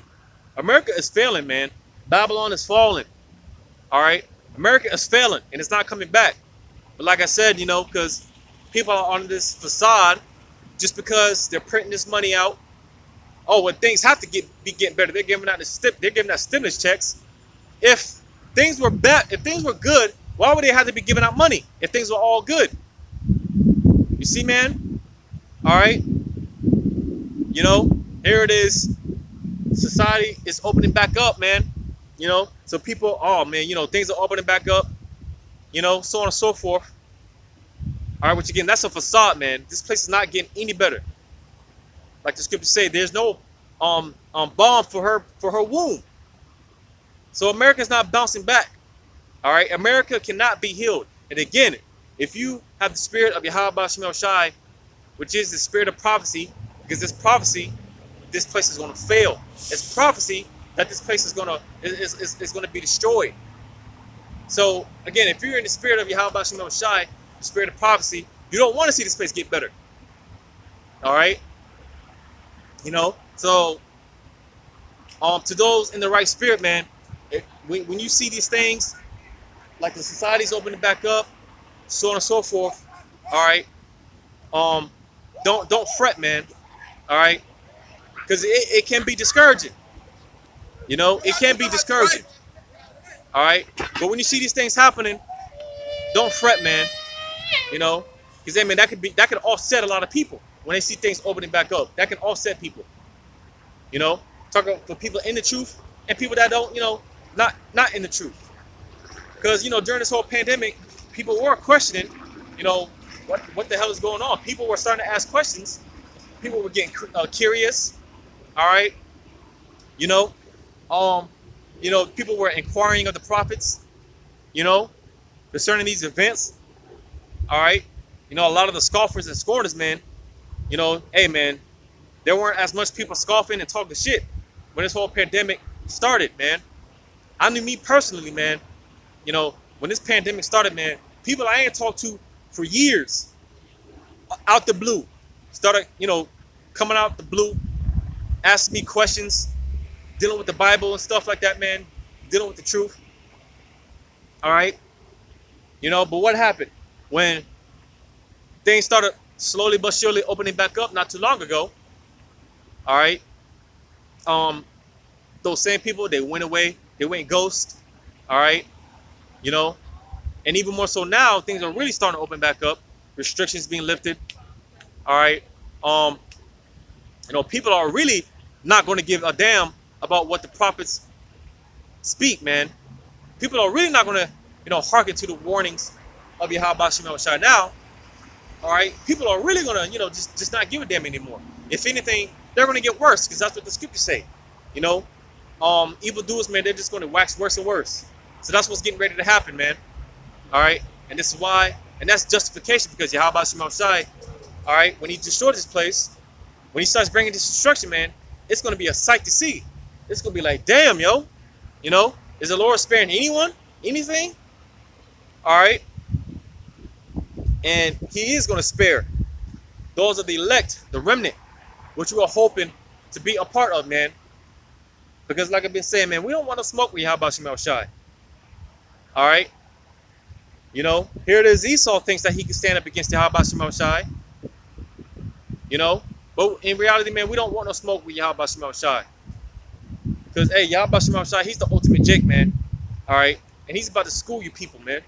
America is failing, man. Babylon is falling. All right, America is failing, and it's not coming back. But like I said, you know, because people are on this facade just because they're printing this money out. Oh, when things have to be getting better, they're giving out stimulus checks. If things were if things were good, why would they have to be giving out money if things were all good? You see, man? All right. You know, here it is. society is opening back up, man. You know, so people, oh man, you know, things are opening back up. You know, so on and so forth. All right, which again, that's a facade, man. This place is not getting any better. Like the scriptures say, there's no balm for her wound. So America's not bouncing back. All right, America cannot be healed. And again, if you have the spirit of Yahweh Shemel Shai, which is the spirit of prophecy, because this prophecy, this place is going to fail. It's prophecy that this place is going to be destroyed. So again, if you're in the spirit of Yahweh Shemel Shai, the spirit of prophecy, you don't want to see this place get better. All right, you know. So to those in the right spirit, man, when you see these things, like the society's opening back up, so on and so forth. All right, don't fret, man. All right, because it can be discouraging. You know, it can be discouraging. All right, but when you see these things happening, don't fret, man. You know, because man, that could offset a lot of people when they see things opening back up. That can offset people. You know, talking for people in the truth and people that don't, you know, not in the truth. Because, you know, during this whole pandemic, people were questioning, you know, what the hell is going on. People were starting to ask questions. People were getting curious. All right, you know, people were inquiring of the prophets, you know, concerning these events. All right, you know, a lot of the scoffers and scorners, man, you know, hey, man, there weren't as much people scoffing and talking shit when this whole pandemic started, man. I knew me personally, man, you know, when this pandemic started, man, people I ain't talked to for years, out the blue, started, you know, coming out the blue, asking me questions, dealing with the Bible and stuff like that, man, dealing with the truth. All right, you know, but what happened when things started slowly but surely opening back up not too long ago? All right, those same people, they went away, they went ghost. All right, you know, and even more so now, things are really starting to open back up. Restrictions being lifted. All right, you know, people are really not going to give a damn about what the prophets speak, man. People are really not going to, you know, hearken to the warnings of Yahweh Shemel Shai now. All right, people are really going to, you know, just not give a damn anymore. If anything, they're going to get worse, because that's what the scriptures say. You know, evildoers, man, they're just going to wax worse and worse. So that's what's getting ready to happen, man. All right, and this is why, and that's justification, because Yahweh Shemel Shai, all right, when he destroyed this place, when he starts bringing this destruction, man, it's going to be a sight to see. It's going to be like, damn, yo, you know, is the Lord sparing anyone, anything? All right, and he is going to spare those of the elect, the remnant, which we are hoping to be a part of, man. Because like I've been saying, man, we don't want to smoke with Yahweh Shemel Shai. All right, you know, here it is. Esau thinks that he can stand up against Yahweh Shemel Shai. You know, but in reality, man, we don't want no smoke with Yahweh Shemel Shai. Because, hey, Yahweh Shemel Shai, he's the ultimate Jake, man. All right, and he's about to school you people, man.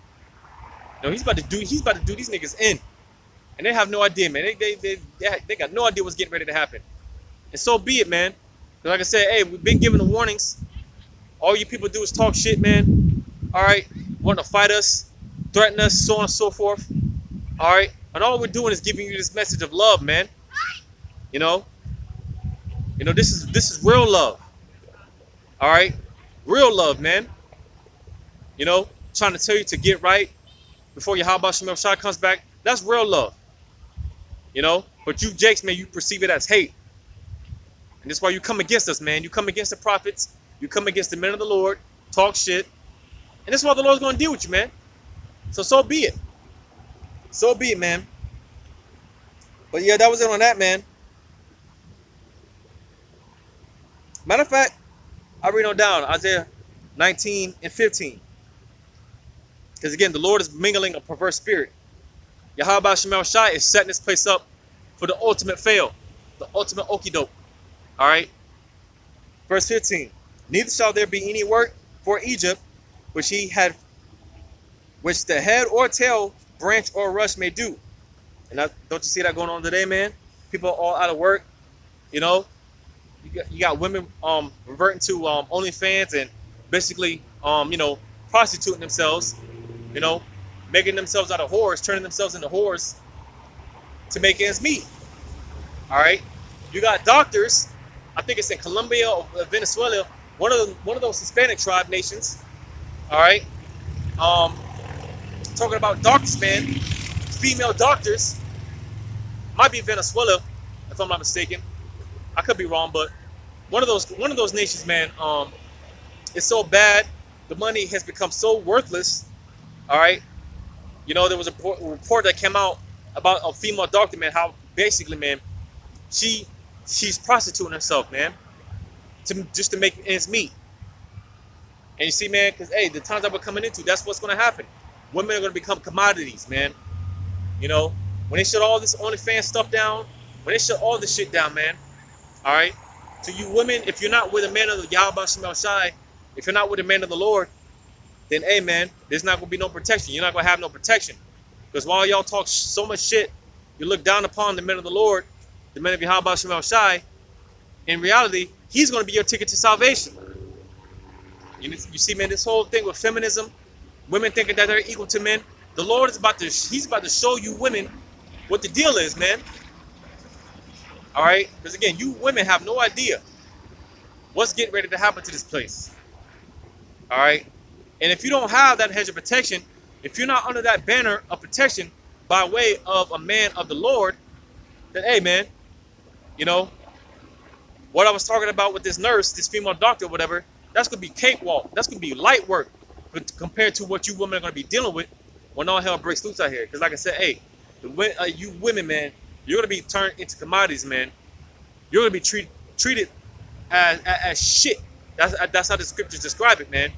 You know, he's about to do these niggas in, and they have no idea, man. They got no idea what's getting ready to happen. And so be it, man. Like I said, hey, we've been given the warnings. All you people do is talk shit, man. All right, want to fight us, threaten us, so on and so forth. All right, and all we're doing is giving you this message of love, man. You know, this is real love. All right, real love, man. You know, trying to tell you to get right before Yahweh Shemel Shai comes back. That's real love. You know, but you Jakes, man, you perceive it as hate. And that's why you come against us, man. You come against the prophets. You come against the men of the Lord. Talk shit. And that's why the Lord's going to deal with you, man. So be it. So be it, man. But yeah, that was it on that, man. Matter of fact, I read on down Isaiah 19 and 15. Because again, the Lord is mingling a perverse spirit. Yahweh Shemel Shai is setting this place up for the ultimate fail. The ultimate okie doke. All right. Verse 15. Neither shall there be any work for Egypt, which the head or tail, branch or rush may do. And don't you see that going on today, man? People are all out of work, you know. You got women reverting to OnlyFans and basically prostituting themselves, you know, making themselves out of whores, turning themselves into whores to make ends meet. All right, you got doctors. I think it's in Colombia or Venezuela, one of those Hispanic tribe nations. All right, talking about doctors, man, female doctors. Might be Venezuela, if I'm not mistaken. I could be wrong, but one of those nations, man. It's so bad. The money has become so worthless. All right, there was a report that came out about a female doctor, man. How basically, man, she's prostituting herself, man, just to make ends meet. And you see, man, because hey, the times that we're coming into, that's what's going to happen. Women are going to become commodities, man. When they shut all this OnlyFans stuff down, when they shut all this shit down, man. All right. To you women, if you're not with a man of the Yahweh Shemel Shai, if you're not with a man of the Lord, then hey, man, there's not going to be no protection. You're not going to have no protection. Because while y'all talk so much shit, you look down upon the men of the Lord, the men of Yahweh Shemel Shai. In reality, he's going to be your ticket to salvation. You see, man, this whole thing with feminism, women thinking that they're equal to men. The Lord is he's about to show you women what the deal is, man. All right? Because again, you women have no idea what's getting ready to happen to this place. All right? And if you don't have that hedge of protection, if you're not under that banner of protection by way of a man of the Lord, then hey, man, what I was talking about with this nurse, this female doctor, whatever, that's going to be cakewalk. That's going to be light work compared to what you women are going to be dealing with when all hell breaks loose out here. Because like I said, hey, you women, man, you're going to be turned into commodities, man. You're going to be treated as shit. That's how the scriptures describe it, man.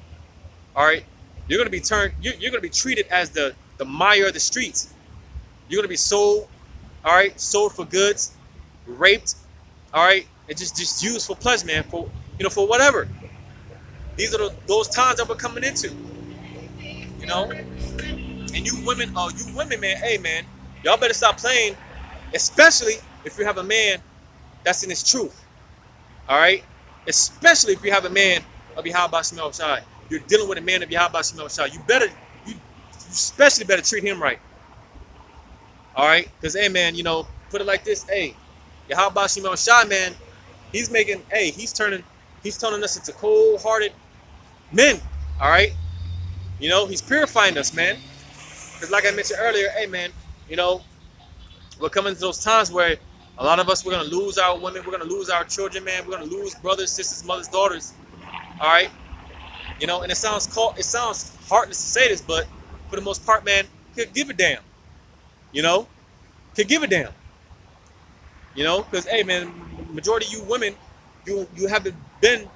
All right? You're going to be you're going to be treated as the mire of the streets. You're going to be sold, all right, sold for goods, raped, all right, and just used for pleasure, man, for whatever. These are those times that we're coming into, And you women, man, hey, man, y'all better stop playing, especially if you have a man that's in his truth, all right? Especially if you have a man of Yahweh Shemel Shai. You're dealing with a man of Yahweh Shemel Shai. You especially better treat him right, all right? Because, hey, man, put it like this, hey, Yahweh Shemel Shai, man, he's turning us into cold-hearted men, all right? He's purifying us, man. Because like I mentioned earlier, hey, man, we're coming to those times where a lot of us, we're going to lose our women, we're going to lose our children, man. We're going to lose brothers, sisters, mothers, daughters, all right? And it sounds heartless to say this, but for the most part, man, could give a damn, could give a damn, because, hey, man, majority of you women, you haven't been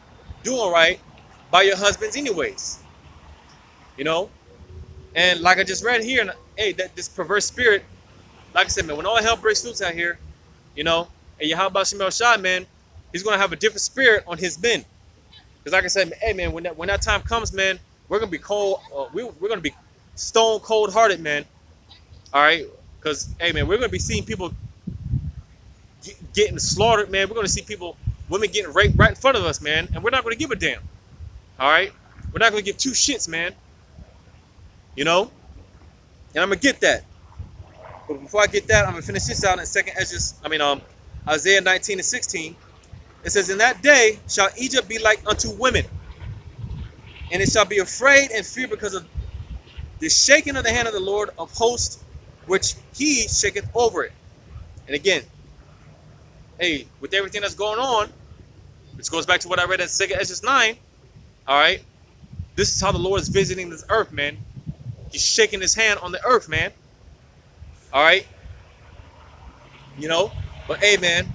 doing right by your husbands anyways, and like I just read here, and hey, that this perverse spirit, like I said, man, when all hell breaks loose out here, and Yahweh Shemel Shai, man, he's gonna have a different spirit on his men, because like I said, hey, man, when that time comes, man, we're gonna be cold, we're gonna be stone cold hearted, man, all right, because hey, man, we're gonna be seeing people getting slaughtered, man. We're gonna see women getting raped right in front of us, man, and we're not gonna give a damn. All right, we're not gonna give two shits, man. And I'm gonna get that. But before I get that, I'm gonna finish this out in Isaiah 19:16. It says, "In that day shall Egypt be like unto women, and it shall be afraid and fear because of the shaking of the hand of the Lord of hosts, which he shaketh over it." And again, hey, with everything that's going on, which goes back to what I read in 2 Ezra 9, all right, this is how the Lord is visiting this earth, man. He's shaking his hand on the earth, man. All right, but hey, man,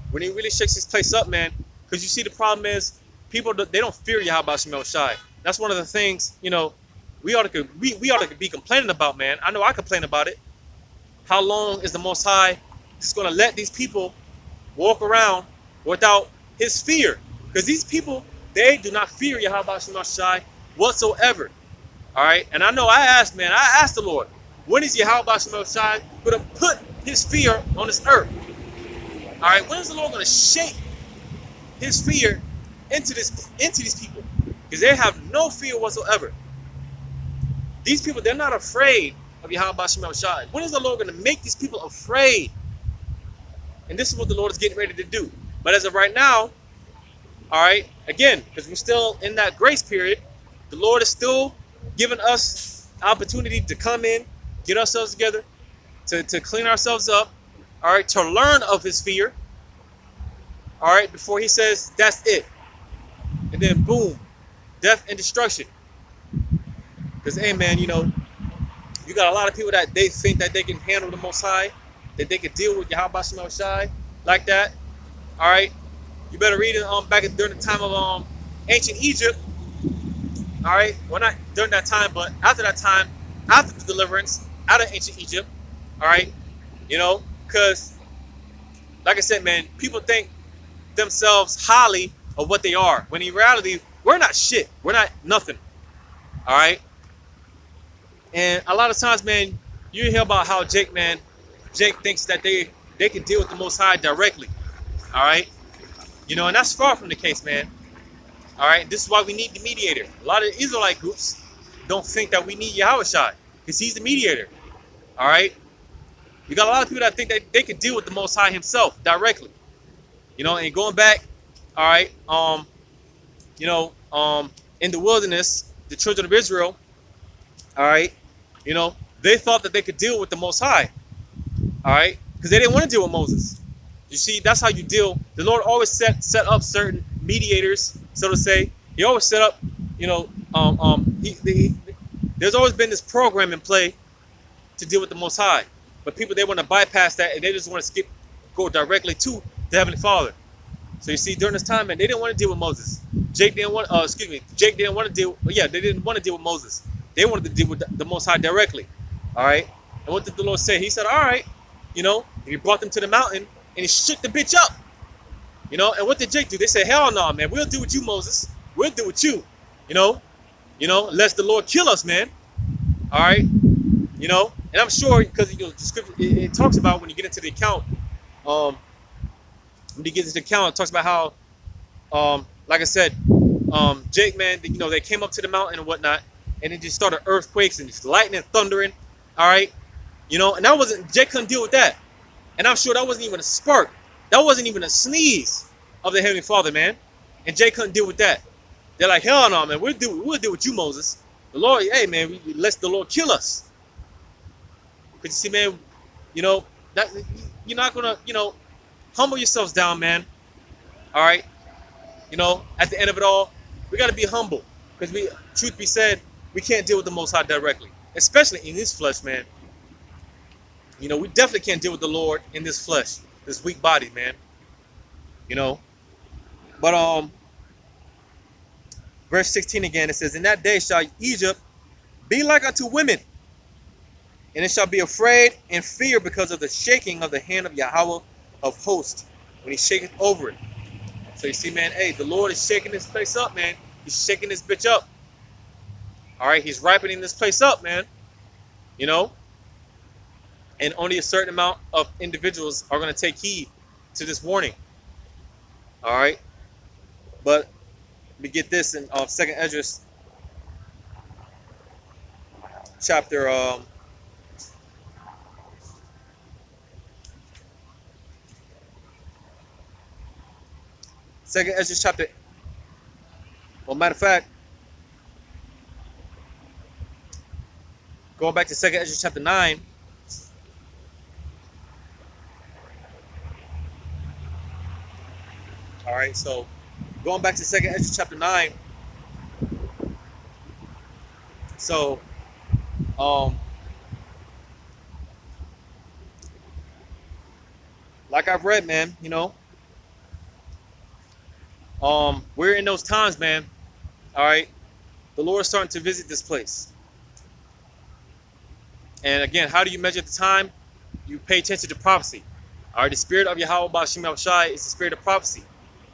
when he really shakes this place up, man, because you see, the problem is people, they don't fear Yahweh Shemel Shai. That's one of the things, we ought to be complaining about, man. I know I complain about it. How long is the Most High just going to let these people walk around without his fear? Because these people, they do not fear Yahweh Shemel Shai whatsoever. All right, and I know I asked the Lord, when is Yahweh Shemel Shai going to put his fear on this earth? All right, when is the Lord going to shake his fear into these people, because they have no fear whatsoever. These people, they're not afraid of Yahweh Shem Shai. When is the Lord going to make these people afraid? And this is what the Lord is getting ready to do. But as of right now, all right, again, because we're still in that grace period, the Lord is still giving us opportunity to come in, get ourselves together, to clean ourselves up, all right, to learn of his fear, all right, before he says, that's it. And then boom, death and destruction. Because, hey, man, you know, you got a lot of people that they think that they can handle the Most High, that they can deal with Yahweh Shem Shai like that, all right? You better read it back during the time of ancient Egypt, all right? Well, not during that time, but after that time, after the deliverance out of ancient Egypt, all right? You know, because, like I said, man, people think themselves highly of what they are, when in reality, we're not shit. We're not nothing, all right? And a lot of times, man, you hear about how Jake thinks that they can deal with the Most High directly, all right? You know, and that's far from the case, man. All right, this is why we need the mediator. A lot of Israelite groups don't think that we need Yahweh Shai, because he's the mediator. All right, you got a lot of people that think that they can deal with the Most High himself directly. You know, and going back, all right, you know, in the wilderness, the children of Israel, all right, you know, they thought that they could deal with the Most High, all right, because they didn't want to deal with Moses. You see, that's how you deal. The Lord always set up certain mediators, so to say. He always set up, you know, there's always been this program in play to deal with the Most High. But people, they want to bypass that, and they just want to go directly to the Heavenly Father. So you see, during this time, man, they didn't want to deal with Moses. Jake didn't want to deal. Yeah, they didn't want to deal with Moses. They wanted to deal with the Most High directly. All right. And what did the Lord say? He said, all right, you know, he brought them to the mountain. And he shook the bitch up, you know. And what did Jake do? They said, "Hell no, man. We'll do with you, Moses. We'll do with you, you know, Lest the Lord kill us, man. All right, you know." And I'm sure because the scripture it talks about when you get into the account, it talks about how, like I said, Jake, man, you know, they came up to the mountain and whatnot, and it just started earthquakes and just lightning, thundering. All right, you know, and Jake couldn't deal with that. And I'm sure that wasn't even a spark. That wasn't even a sneeze of the Heavenly Father, man. And Jay couldn't deal with that. They're like, hell no, man. We'll deal with you, Moses. The Lord, hey, man, let the Lord kill us. Because you see, man, you know, that you're not going to, you know, humble yourselves down, man. All right? You know, at the end of it all, we got to be humble. Because truth be said, we can't deal with the Most High directly. Especially in this flesh, man. You know, we definitely can't deal with the Lord in this flesh, this weak body, man. You know. But verse 16 again, it says, "In that day shall Egypt be like unto women, and it shall be afraid and fear because of the shaking of the hand of Yahweh of hosts, when he shaketh over it." So you see, man, hey, the Lord is shaking this place up, man. He's shaking this bitch up. All right, he's ripening this place up, man. You know. And only a certain amount of individuals are going to take heed to this warning. All right. But we get this in 2nd Ezra chapter 2nd Ezra chapter. Well, matter of fact, going back to 2nd Ezra chapter 9. All right, so going back to 2nd Ezra chapter 9. So, like I've read, man, you know, we're in those times, man. All right, the Lord is starting to visit this place. And again, how do you measure the time? You pay attention to prophecy. All right, the spirit of Yahweh Shem Shai is the spirit of prophecy.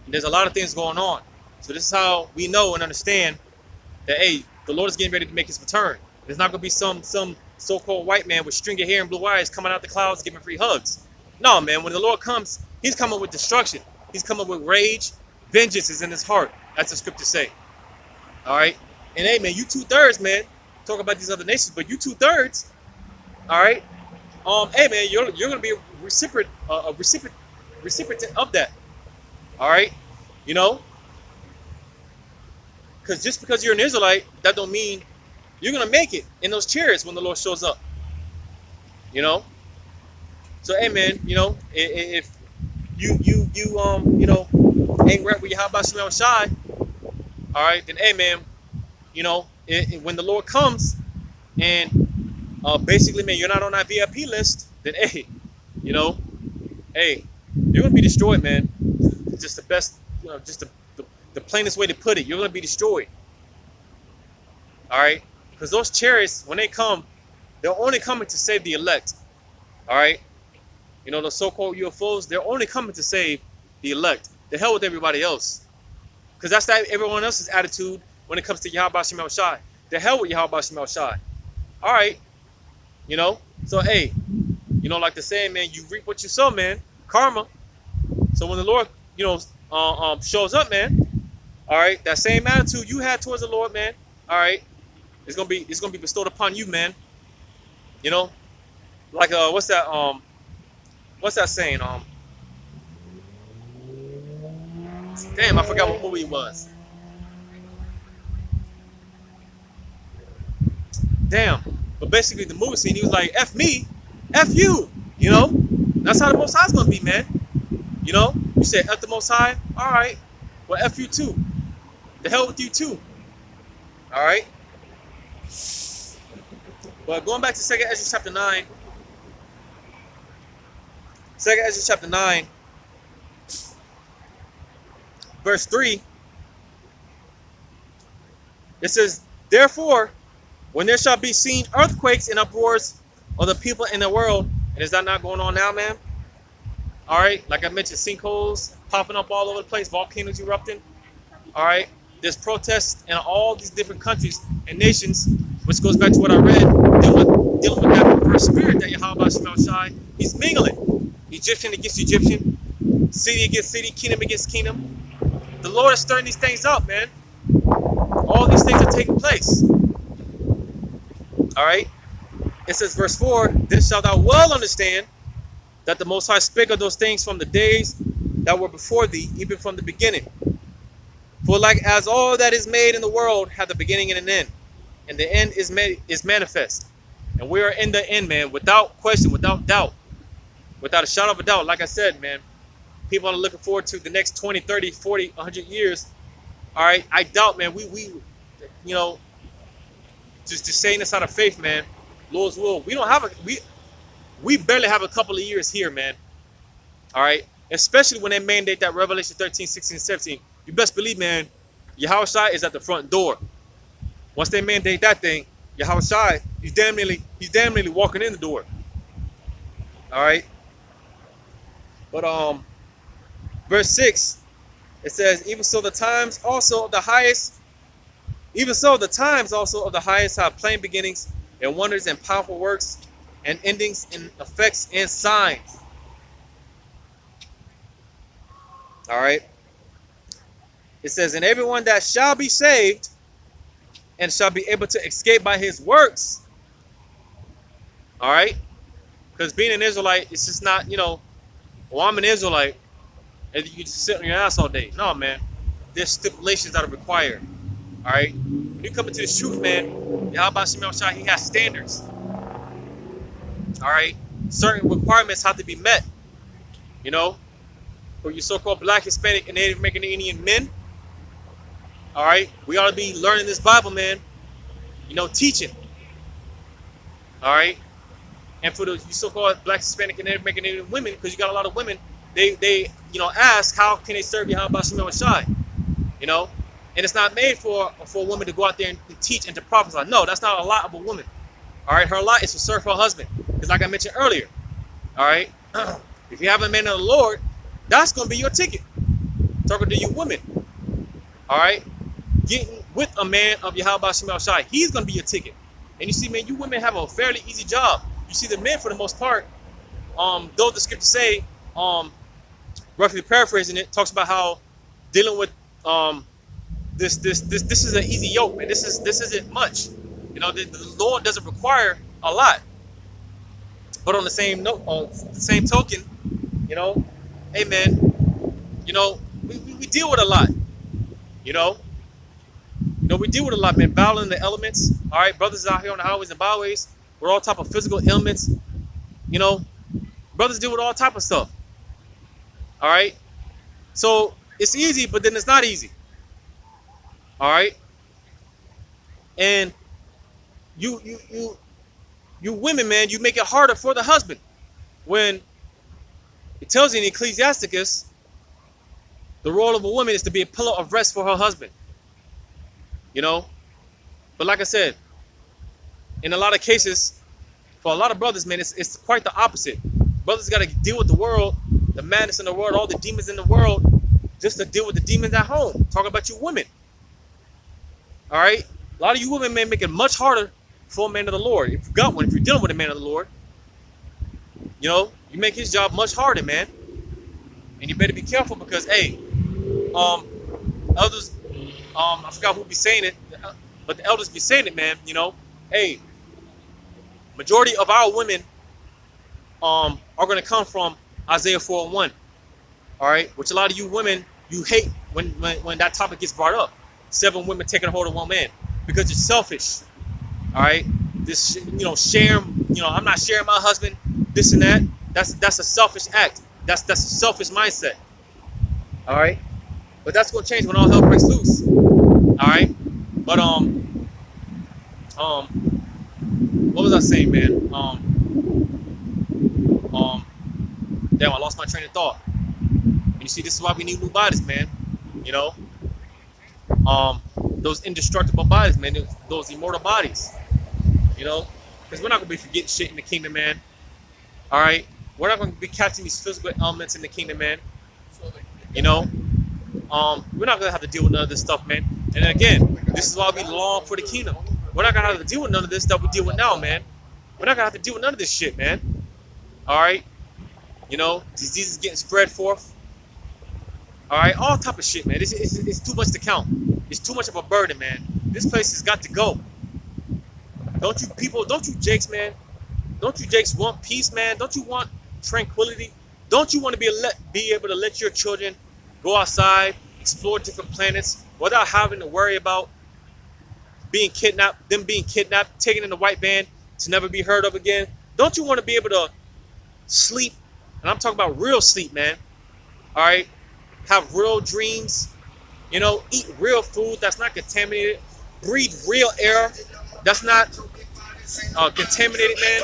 And there's a lot of things going on. So this is how we know and understand that, hey, the Lord is getting ready to make his return. There's not going to be some so-called white man with stringy hair and blue eyes coming out the clouds giving free hugs. No, man, when the Lord comes, he's coming with destruction. He's coming with rage. vengeance is in his heart. That's the scriptures say. All right. And hey, man, you 2/3, man. Talk about these other nations, but you 2/3. All right. Hey, man, you're gonna be a recipient of that. All right. You know, because just because you're an Israelite, that don't mean you're gonna make it in those chariots when the Lord shows up. You know. So hey, man, you know, if you know, ain't right with Yahweh Shemel Shai, all right, then hey, man, you know, when the Lord comes and basically, man, you're not on that VIP list, then hey, you know, hey, you're gonna be destroyed, man. Just the best, you know, just the plainest way to put it. You're gonna be destroyed. All right, because those chariots, when they come, they're only coming to save the elect. All right, you know, the so-called UFOs, they're only coming to save the elect. The hell with everybody else, because that's that everyone else's attitude when it comes to Yahweh Shemel Shai. The hell with Yahweh Shemel Shai. All right, you know, so hey, you know, like the saying, man, you reap what you sow, man. Karma. So when the Lord, you know, shows up, man, all right, that same attitude you had towards the Lord, man, all right, it's gonna be bestowed upon you, man. You know, like what's that saying? Damn, I forgot what movie it was. Damn. But basically, the movie scene, he was like, "F me, F you." You know, that's how the Most High's gonna be, man. You know, you say F the Most High, all right. Well, F you too. The hell with you too. All right. But going back to 2nd Ezra chapter 9, 2nd Ezra chapter 9, verse 3, it says, "Therefore, when there shall be seen earthquakes and uproars of the people in the world," and is that not going on now, man? All right, like I mentioned, sinkholes popping up all over the place, volcanoes erupting. All right, there's protests in all these different countries and nations, which goes back to what I read, dealing with that perverse spirit that Yahweh Shemel Shai, he's mingling. Egyptian against Egyptian, city against city, kingdom against kingdom. The Lord is stirring these things up, man. All these things are taking place. All right. It says, verse 4, "Then shalt thou well understand that the Most High spake of those things from the days that were before thee, even from the beginning. For like as all that is made in the world hath a beginning and an end, and the end is manifest." And we are in the end, man, without question, without doubt, without a shadow of a doubt. Like I said, man, people are looking forward to the next 20, 30, 40, 100 years. All right. I doubt, man, we you know, just saying this out of faith, man. Lord's will. We don't have we barely have a couple of years here, man. All right. Especially when they mandate that Revelation 13, 16, 17. You best believe, man, Yahweh Shai is at the front door. Once they mandate that thing, Yahweh Shai, he's damn nearly walking in the door. All right. But verse 6, it says, "Even so the times also of the highest have plain beginnings and wonders and powerful works and endings and effects and signs." All right. It says, "And everyone that shall be saved and shall be able to escape by his works." All right. Because being an Israelite, it's just not, you know, well, I'm an Israelite and you just sit on your ass all day. No, man. There's stipulations that are required. All right. When you come into this truth, man, Yahweh Shemel Shai, he has standards. All right. Certain requirements have to be met. You know, for you so-called Black, Hispanic, and Native American Indian men. All right. We ought to be learning this Bible, man. You know, teaching. All right. And for the so-called Black, Hispanic, and Native American Indian women, because you got a lot of women, they you know, ask, how can they serve Yahweh Shemel Shai? You know, and it's not made for a woman to go out there and teach and to prophesy. No, that's not a lot of a woman. All right, her lot is to serve her husband. Because like I mentioned earlier, all right, if you have a man of the Lord, that's going to be your ticket. Talking to you women, all right, getting with a man of Yahweh Shemel Shai, he's going to be your ticket. And you see, man, you women have a fairly easy job. You see, the men, for the most part, though the scriptures say, roughly paraphrasing it, talks about how dealing with this is an easy yoke, man. This isn't much. You know, the Lord doesn't require a lot. But on the same note, on the same token, you know, hey man, you know, we deal with a lot. You know, we deal with a lot, man. Battling the elements. All right, brothers out here on the highways and byways with all type of physical ailments. You know, brothers deal with all type of stuff. All right, so it's easy, but then it's not easy. All right, and you women, man, you make it harder for the husband when it tells you in Ecclesiasticus the role of a woman is to be a pillar of rest for her husband. You know, but like I said, in a lot of cases, for a lot of brothers, man, it's quite the opposite. Brothers got to deal with the world, the madness in the world, all the demons in the world, just to deal with the demons at home. Talk about you women. All right, a lot of you women, man, make it much harder for a man of the Lord. If you got one, if you're dealing with a man of the Lord, you know, you make his job much harder, man. And you better be careful because, hey, elders, I forgot who be saying it, but the elders be saying it, man. You know, hey, majority of our women are going to come from Isaiah 4:1. All right, which a lot of you women, you hate when that topic gets brought up. 7 women taking hold of 1 man because you're selfish. All right, this, you know, sharing, you know, I'm not sharing my husband, this and that. That's a selfish act. That's a selfish mindset. All right, but that's gonna change when all hell breaks loose. All right, but what was I saying, man? Damn, I lost my train of thought. And you see, this is why we need new bodies, man. You know, those indestructible bodies, man, those immortal bodies. You know, because we're not gonna be forgetting shit in the kingdom, man. All right, we're not gonna be catching these physical elements in the kingdom, man. You know, we're not gonna have to deal with none of this stuff, man. And again, this is why we long for the kingdom. We're not gonna have to deal with none of this stuff we deal with now, man. We're not gonna have to deal with none of this shit, man. All right, you know, diseases getting spread forth. All right, all type of shit, man. It's too much to count. It's too much of a burden, man. This place has got to go. Don't you people, don't you Jakes, man? Don't you Jakes want peace, man? Don't you want tranquility? Don't you want to be able to let your children go outside, explore different planets without having to worry about being kidnapped, taken in the white van to never be heard of again? Don't you want to be able to sleep? And I'm talking about real sleep, man. All right, have real dreams. You know, eat real food that's not contaminated. Breathe real air that's not contaminated, man.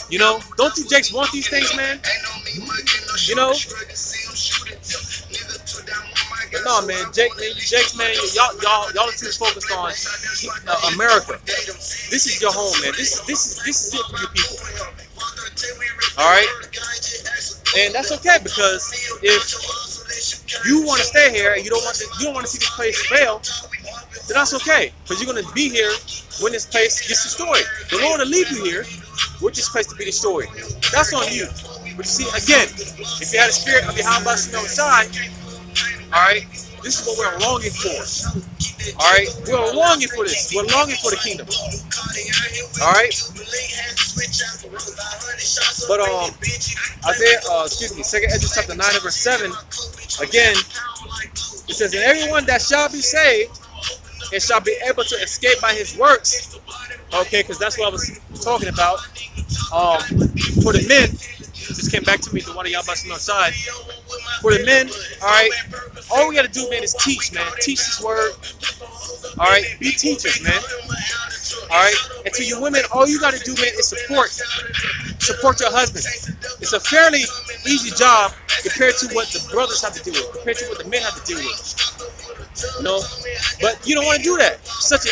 You know, don't you Jakes want these things, man? You know? But no, man, Jakes, man, y'all are too focused on America. This is your home, man. This is it for you people. All right? And that's okay, because if you want to stay here and you don't want to see this place fail, then that's okay, because you're going to be here when this place gets destroyed. The Lord will leave you here with this place to be destroyed. That's on you. But you see, again, if you had a spirit of Yawakal on the side, all right, this is what we're longing for. All right, we're longing for this. We're longing for the kingdom. All right. But Isaiah, 2 Ezra chapter 9 and verse 7. Again, it says, "And everyone that shall be saved and shall be able to escape by his works." Okay, because that's what I was talking about. For the men, just came back to me, the one of y'all busting on the side. For the men, all right, all we got to do, man, is teach, man. Teach this word. All right, be teachers, man. All right, and to you women, all you got to do, man, is support your husband. It's a fairly easy job compared to what the brothers have to do with, compared to what the men have to deal with. You know, but you don't want to do that. Such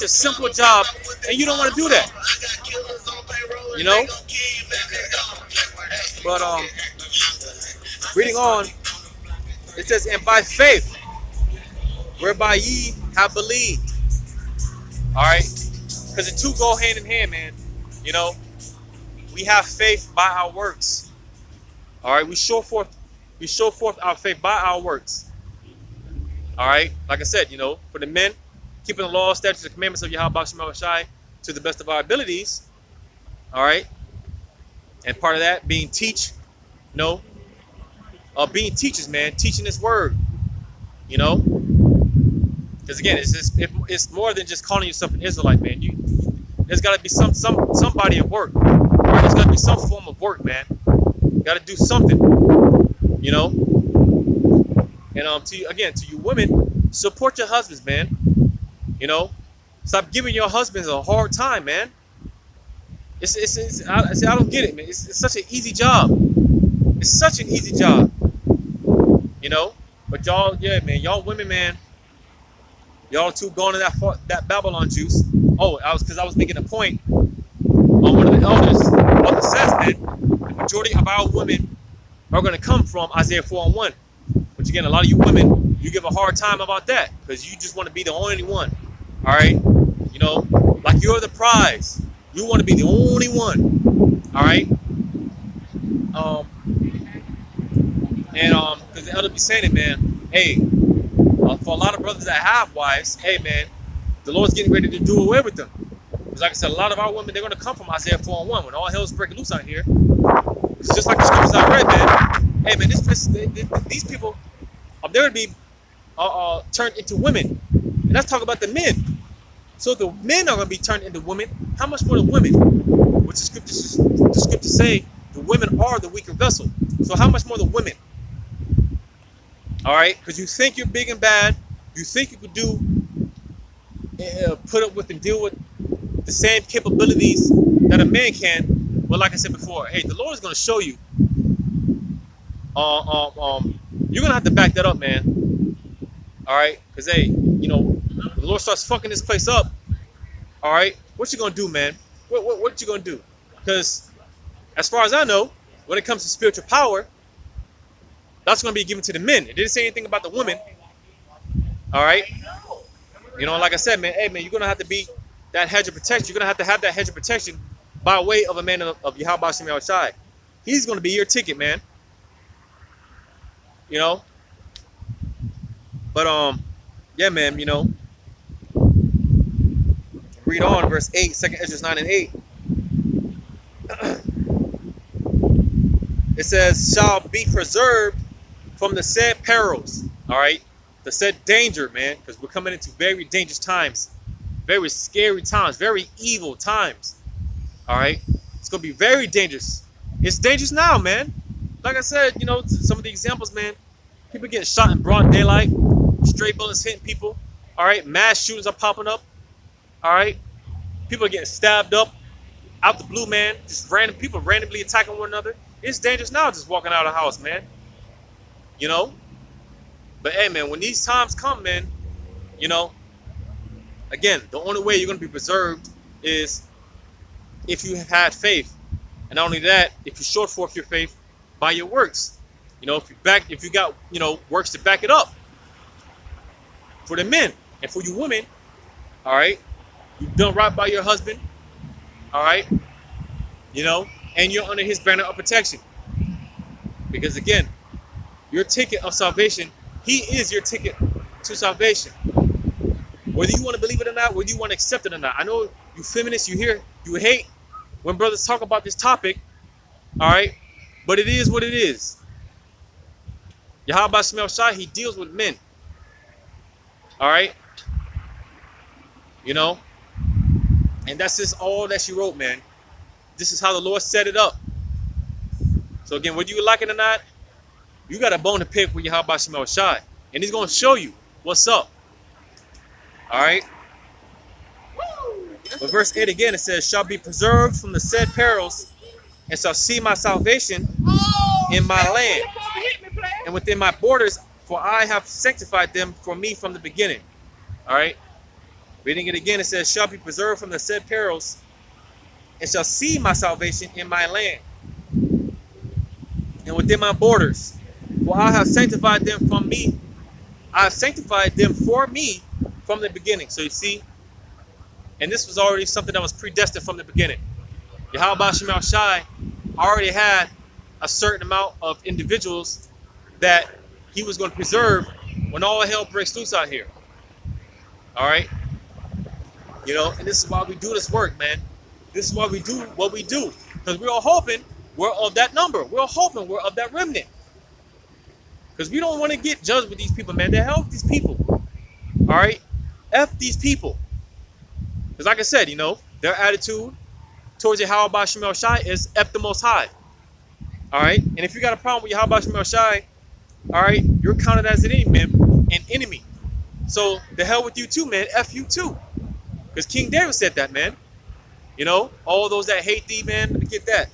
a simple job, and you don't want to do that. You know. But reading on, it says, "And by faith, whereby ye have believed." All right, because the two go hand in hand, man. You know, we have faith by our works. All right, we show forth we show forth our faith by our works. All right, like I said, you know, for the men, keeping the law, statutes, and commandments of Yahweh Shema Shai to the best of our abilities. All right, and part of that being you know, being teachers, man, teaching this word. You know, because again, it's more than just calling yourself an Israelite, man. There's got to be somebody at work. All right, there's got to be some form of work, man. Got to do something. You know, and to you women, support your husbands, man. You know, stop giving your husbands a hard time, man. I don't get it, man. It's such an easy job. It's such an easy job. You know, but y'all, yeah, man, y'all women, man, y'all too going to that Babylon juice. Oh, I was making a point on one of the elders. Elder says, man, the majority of our women are going to come from Isaiah 4:1. Which again, a lot of you women, you give a hard time about that because you just want to be the only one. All right, you know, like you're the prize. You want to be the only one. All right. Because the elder be saying it, man. Hey, for a lot of brothers that have wives, hey, man, the Lord's getting ready to do away with them. Because like I said, a lot of our women, they're going to come from Isaiah 4:1 when all hell's breaking loose out here. It's just like the scriptures I read, man. Hey, man, these people, they're going to be turned into women. And let's talk about the men. So if the men are going to be turned into women, how much more the women? Which the scriptures say the women are the weaker vessel. So how much more the women? All right, because you think you're big and bad, you think you could put up with and deal with the same capabilities that a man can. Well, like I said before, hey, the Lord is going to show you. You're going to have to back that up, man. All right, because hey, you know, the Lord starts fucking this place up. All right, what you gonna do, man? What you gonna do? Because as far as I know, when it comes to spiritual power, that's gonna be given to the men. It didn't say anything about the women. All right, you know, like I said, man. Hey, man, you're gonna have to be that hedge of protection. You're gonna have that hedge of protection by way of a man of Yahweh Shema Shai. He's gonna be your ticket, man. You know. But yeah, man, you know. Read on, verse 8, 2nd Ezra 9 and 8. It says, shall be preserved from the said perils. All right, the said danger, man, because we're coming into very dangerous times, very scary times, very evil times. All right, it's gonna be very dangerous. It's dangerous now, man. Like I said, you know, some of the examples, man. People getting shot in broad daylight, stray bullets hitting people. All right, mass shootings are popping up. All right, people are getting stabbed up out the blue, man. Just random people randomly attacking one another. It's dangerous now just walking out of the house, man. You know? But hey, man, when these times come, man, you know, again, the only way you're going to be preserved is if you have had faith. And not only that, if you show forth your faith by your works. You know, if you got, you know, works to back it up. For the men and for you women, all right, you've done right by your husband, all right, you know, and you're under his banner of protection. Because again, your ticket of salvation, he is your ticket to salvation. Whether you want to believe it or not, whether you want to accept it or not. I know you feminists, you hate when brothers talk about this topic, all right, but it is what it is. Yahweh Shema Shai, he deals with men. All right, you know, and that's just all that she wrote, man. This is how the Lord set it up. So again, whether you like it or not, you got a bone to pick with Yahweh Shema Shai, and he's going to show you what's up. All right. But verse 8 again, it says, shall be preserved from the said perils, and shall see my salvation in my land and within my borders, for I have sanctified them for me from the beginning. All right. Reading it again, it says, shall be preserved from the said perils, and shall see my salvation in my land and within my borders. For I have sanctified them from me. I have sanctified them for me from the beginning. So you see, and this was already something that was predestined from the beginning. Yahweh Shema Shai already had a certain amount of individuals that he was going to preserve when all hell breaks loose out here. All right. You know, and this is why we do this work, man. This is why we do what we do. Because we're all hoping we're of that number. We're all hoping we're of that remnant. Because we don't want to get judged with these people, man. The hell with these people. All right? F these people. Because like I said, you know, their attitude towards Yahweh Shemel Shai is F the Most High. All right? And if you got a problem with Yahweh Shemel Shai, all right, you're counted as an enemy. So the hell with you too, man. F you too. Because King David said that, man. You know, all those that hate thee, man, let me get that.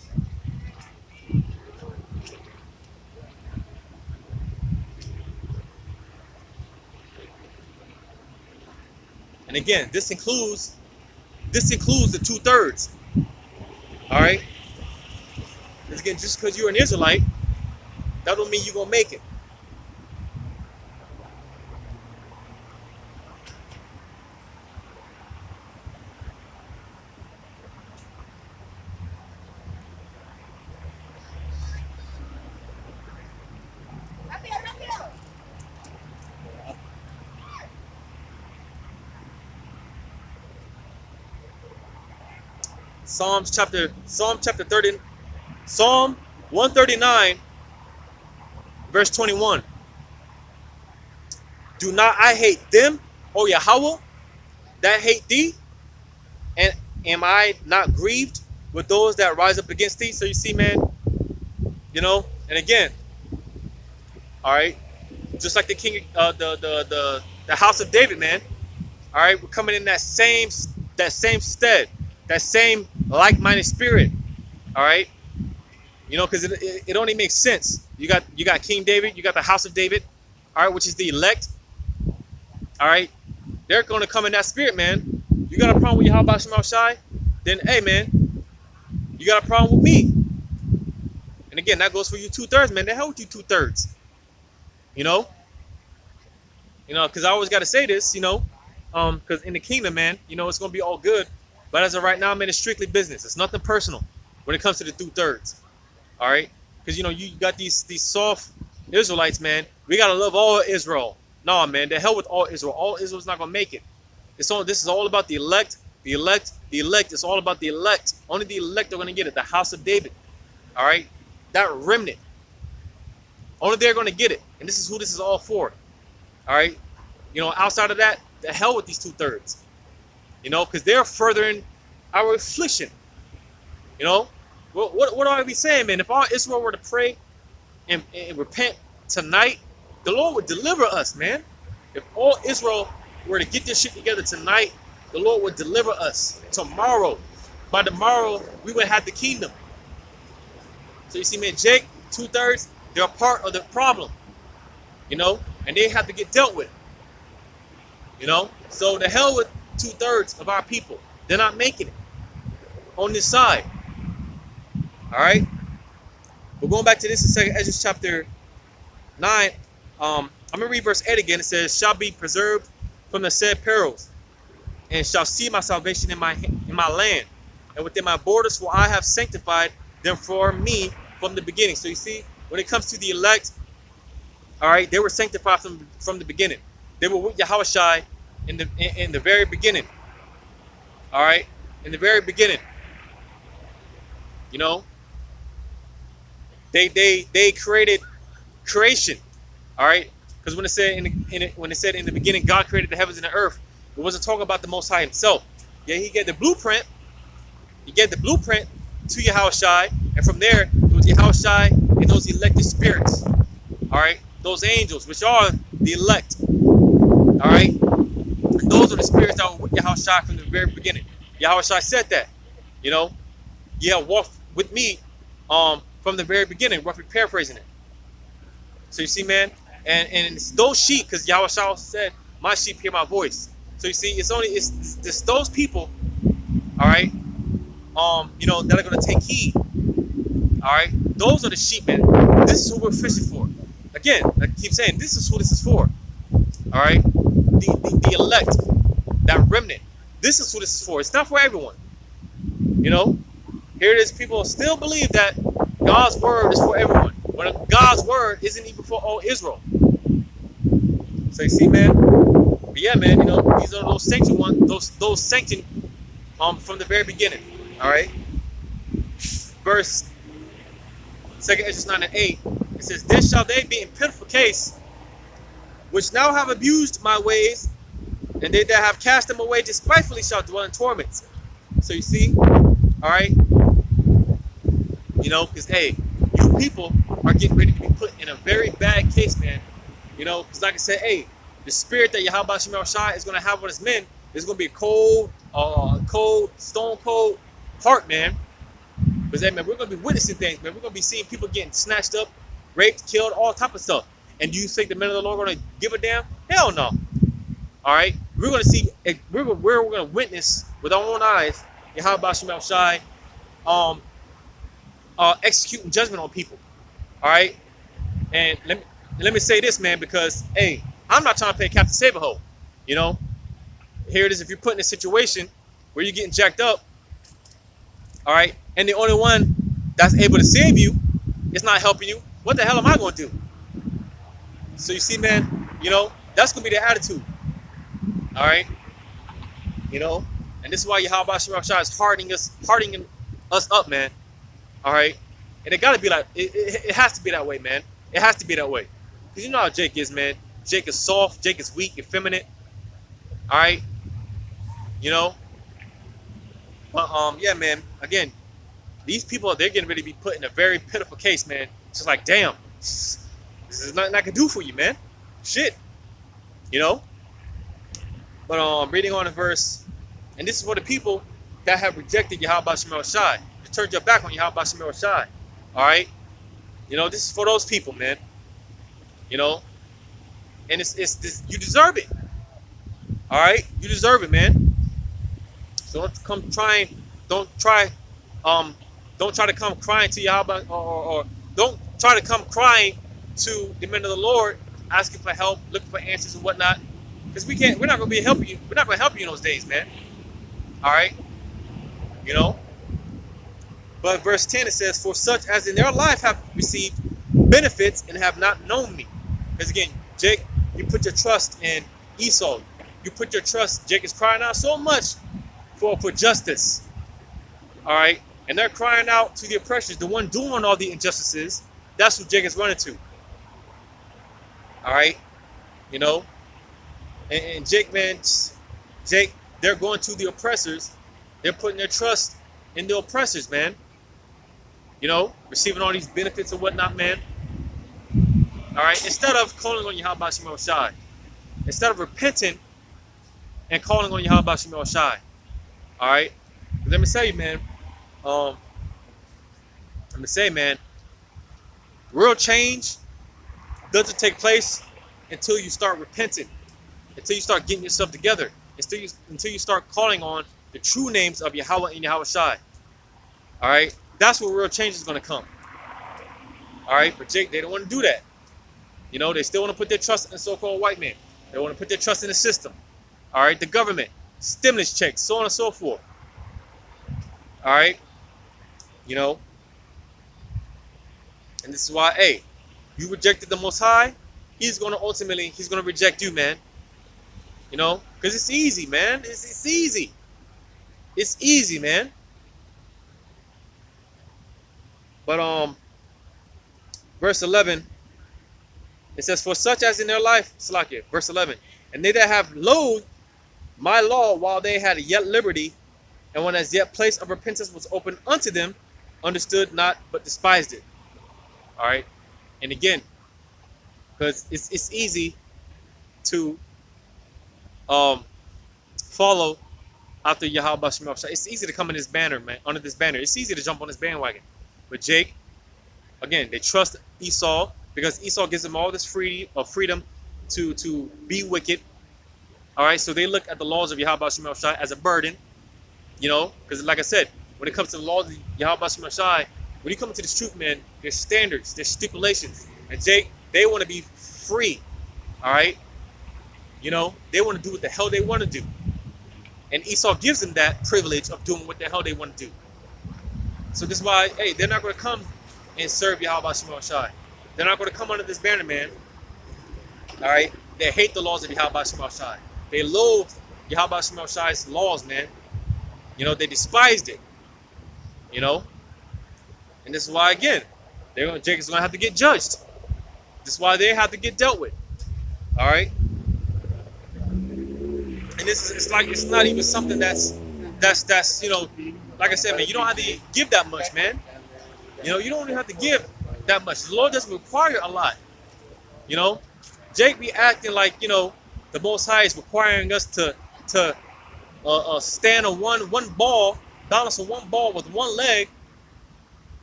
And again, this includes the 2/3. All right. Because again, just because you're an Israelite, that don't mean you're gonna make it. Psalm 139, verse 21. Do not I hate them, O Yahweh, that hate thee? And am I not grieved with those that rise up against thee? So you see, man, you know, and again, all right, just like the king, the house of David, man. All right, we're coming in that same stead, that same like-minded spirit. All right, you know, because it only makes sense. You got King David, you got the house of David, all right, which is the elect. All right, they're going to come in that spirit, man. You got a problem with Yahweh Shemel Shai? Then, hey, man, you got a problem with me. And again, that goes for you 2/3, man. The hell with you 2/3. You know, because I always got to say this, you know, because in the kingdom, man, you know, it's going to be all good. But as of right now, man, it's strictly business. It's nothing personal when it comes to the 2/3. All right, because you know you got these soft Israelites, man. We gotta love all Israel. No, man, the hell with all Israel. All Israel's not gonna make it. This is all about the elect, the elect, the elect. It's all about the elect. Only the elect are gonna get it. The house of David. All right, that remnant. Only they're gonna get it. And this is who this is all for. All right, you know, outside of that, the hell with these 2/3. You know, because they're furthering our affliction. You know, what do I be saying, man? If all Israel were to pray and repent tonight, the Lord would deliver us, man. If all Israel were to get this shit together tonight, the Lord would deliver us tomorrow. By tomorrow, we would have the kingdom. So you see, man, Jake, 2/3, they're a part of the problem, you know, and they have to get dealt with, you know. So the hell with 2/3 of our people. They're not making it on this side. All right. We're going back to this in 2nd Ezra chapter 9. I'm gonna read verse 8 again. It says, "Shall be preserved from the said perils, and shall see my salvation in my land, and within my borders, for I have sanctified them for me from the beginning." So you see, when it comes to the elect, all right, they were sanctified from the beginning. They were with Yahweh Shai in the very beginning. All right, in the very beginning. You know, they created creation. All right, because when it said in the beginning God created the heavens and the earth, it wasn't talking about the Most High Himself. Yeah, He gave the blueprint. He gave the blueprint to Yahweh Shai, and from there it was Yahweh Shai and those elected spirits. All right, those angels, which are the elect. All right, and those are the spirits that were with Yahweh Shai from the very beginning. Yahweh Shai said that, you know, yeah, walk with me from the very beginning, roughly paraphrasing it. So you see, man, and it's those sheep, because Yahweh Shai also said, "My sheep hear my voice." So you see, it's those people, all right, you know, that are gonna take heed. All right, those are the sheep, man. This is who we're fishing for. Again, I keep saying, this is who this is for. All right, the elect, that remnant. This is who this is for. It's not for everyone. You know, here it is. People still believe that God's word is for everyone. when God's word isn't even for all Israel. So you see, man. But yeah, man. You know, these are those sanctioned ones. Those sanctioned from the very beginning. All right. Verse 2 Esdras 9 and 8. It says, "Then shall they be in pitiful case, which now have abused my ways, and they that have cast them away despitefully shall dwell in torments." So you see, all right, you know, because hey, you people are getting ready to be put in a very bad case, man. You know, because like I said, hey, the spirit that Yahweh Shemel Shai is going to have on his men is going to be a cold, stone cold heart, man. Because hey, man, we're going to be witnessing things, man. We're going to be seeing people getting snatched up, raped, killed, all type of stuff. And do you think the men of the Lord are going to give a damn? Hell no. All right, we're going to see, we're going to witness with our own eyes Yahweh Shemel Shai executing judgment on people. All right, and let me say this, man, because hey, I'm not trying to play Captain Saberho. You know, here it is. If you're put in a situation where you're getting jacked up, all right, and the only one that's able to save you is not helping you, what the hell am I going to do? So you see, man, you know, that's going to be their attitude. All right, you know, and this is why Yahweh Shai is hardening us up, man. All right, and it got to be like it has to be that way, man. It has to be that way, because you know how Jake is, man. Jake is soft, Jake is weak, effeminate. All right, you know. But yeah, man. Again, these people, they're getting ready to be put in a very pitiful case, man. It's just like, damn, this is nothing I can do for you, man. Shit, you know. But reading on the verse, and this is for the people that have rejected Yahweh Shemel Shai. You turned your back on Yahweh Shemel Shai. All right, you know, this is for those people, man. You know, and it's this, you deserve it. All right, you deserve it, man. So don't try to come crying to Yahweh, or don't try to come crying to the men of the Lord, asking for help, looking for answers and whatnot. Because we're not going to be helping you. We're not going to help you in those days, man. All right, you know. But verse 10 it says, "For such as in their life have received benefits and have not known me." Because again, Jake, you put your trust in Esau. You put your trust. Jake is crying out so much for justice. All right, and they're crying out to the oppressors, the one doing all the injustices. That's who Jake is running to. All right, you know. And Jake, man, they're going to the oppressors. They're putting their trust in the oppressors, man. You know, receiving all these benefits and whatnot, man. All right, instead of calling on Yahweh Shemel Shai, instead of repenting and calling on Yahweh Shemel Shai. All right, but let me say, man. Real change doesn't take place until you start repenting. Until you start getting yourself together, until you start calling on the true names of Yahweh and Yahweh Shai. All right, that's where real change is going to come. All right, but Jake, they don't want to do that. You know, they still want to put their trust in so-called white men. They want to put their trust in the system. All right, the government, stimulus checks, so on and so forth. All right, you know, and this is why, hey, you rejected the Most High, he's going to reject you, man. You know, because it's easy, man. It's easy. It's easy, man. But verse 11, it says, "For such as in their life," Salakia, verse 11, "and they that have loathed my law while they had yet liberty, and when as yet place of repentance was open unto them, understood not, but despised it." All right, and again, because it's easy to follow after Yahweh Shemel Shai. It's easy to come in this banner, man, under this banner. It's easy to jump on this bandwagon. But Jake, again, they trust Esau because Esau gives them all this freedom to be wicked. All right, so they look at the laws of Yahweh Shemel Shai as a burden, you know, because like I said, when it comes to the laws of Yahweh Shemel Shai, when you come into this truth, man, there's standards, there's stipulations. And Jake, they want to be free, all right? You know, they want to do what the hell they want to do. And Esau gives them that privilege of doing what the hell they want to do. So this is why, hey, they're not going to come and serve Yahweh Shemel Shai. They're not going to come under this banner, man. All right? They hate the laws of Yahweh Shema Shai. They loathe Yahweh Shema Shai's laws, man. You know, they despised it. You know? And this is why, again, Jacob's going to have to get judged. This is why they have to get dealt with. All right? And it's not even something that's you know, like I said, man, you don't have to give that much, man. You know, you don't even have to give that much. The Lord doesn't require a lot. You know, Jake be acting like, you know, the Most High is requiring us to stand on one ball, balance on one ball with one leg,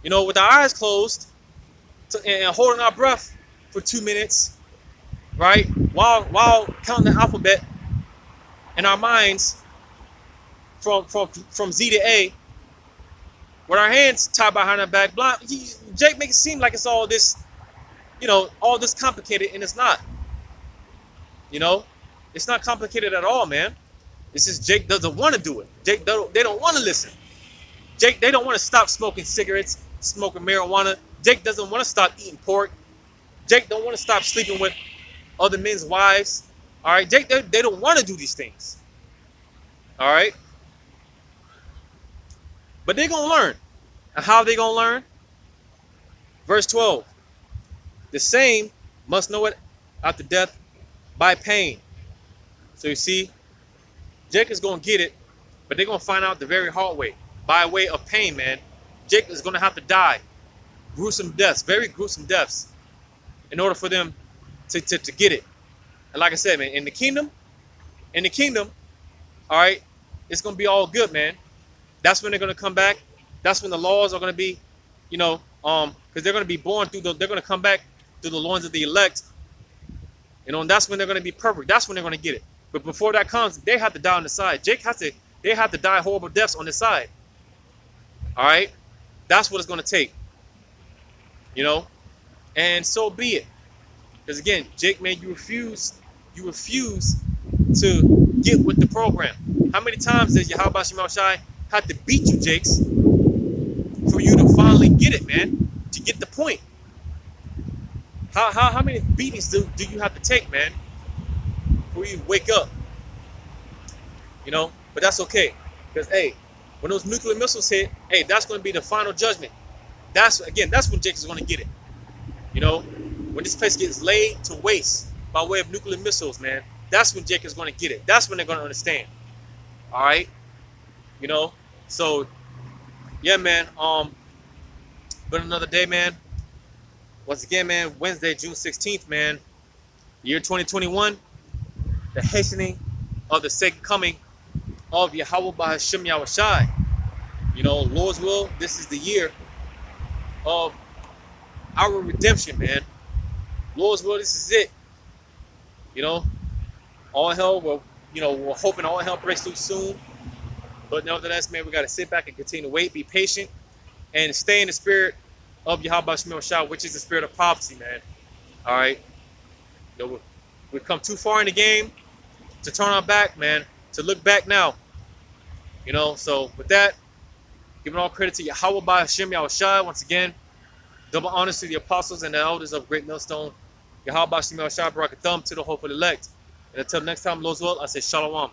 you know, with our eyes closed, and holding our breath for 2 minutes, right? While counting the alphabet in our minds from Z to A, with our hands tied behind our back. Jake makes it seem like it's all this, you know, all this complicated, and it's not. You know, it's not complicated at all, man. It's just Jake doesn't want to do it. They don't want to listen. They don't want to stop smoking cigarettes, smoking marijuana. Jake doesn't want to stop eating pork. Jake don't want to stop sleeping with other men's wives. All right, Jake, they don't want to do these things. All right, but they're gonna learn. And how are they gonna learn? Verse 12. The same must know it after death by pain. So you see, Jake is gonna get it, but they're gonna find out the very hard way, by way of pain, man. Jake is gonna have to die, gruesome deaths, very gruesome deaths, in order for them to get it. And like I said, man, in the kingdom, all right, it's gonna be all good, man. That's when they're gonna come back. That's when the laws are gonna be, you know, because they're gonna be born through they're gonna come back through the loins of the elect. You know, and that's when they're gonna be perfect. That's when they're gonna get it. But before that comes, they have to die on the side. They have to die horrible deaths on the side. All right, that's what it's gonna take. You know, and so be it. Because again, Jake, man, you refuse to get with the program. How many times does Yahweh Shema Shai have to beat you, Jakes, for you to finally get it, man? To get the point. How many beatings do you have to take, man, before you wake up? You know, but that's okay. Because hey, when those nuclear missiles hit, hey, that's going to be the final judgment. That's when Jake is going to get it. You know, when this place gets laid to waste by way of nuclear missiles, man, that's when Jake is going to get it. That's when they're going to understand. All right, you know. So, yeah, man. But another day, man. Once again, man. Wednesday, June 16th, man. Year 2021. The hastening of the second coming of Yahweh Bahashim Yahushai. You know, Lord's will. This is the year of our redemption, man. Lord's will. This is it. You know, all hell. Well, you know, we're hoping all hell breaks loose soon. But nevertheless, man, we got to sit back and continue to wait, be patient, and stay in the spirit of Yahweh Shema Shah, which is the spirit of prophecy, man. All right. You know, we've come too far in the game to turn our back, man, to look back now. You know, so with that, giving all credit to Yahweh Hashem Yahushai. Once again, double honors to the apostles and the elders of Great Millstone. Yahweh Hashem Yahushai, Barakathum to the hopeful elect. And until next time, Lord's will, I say Shalom.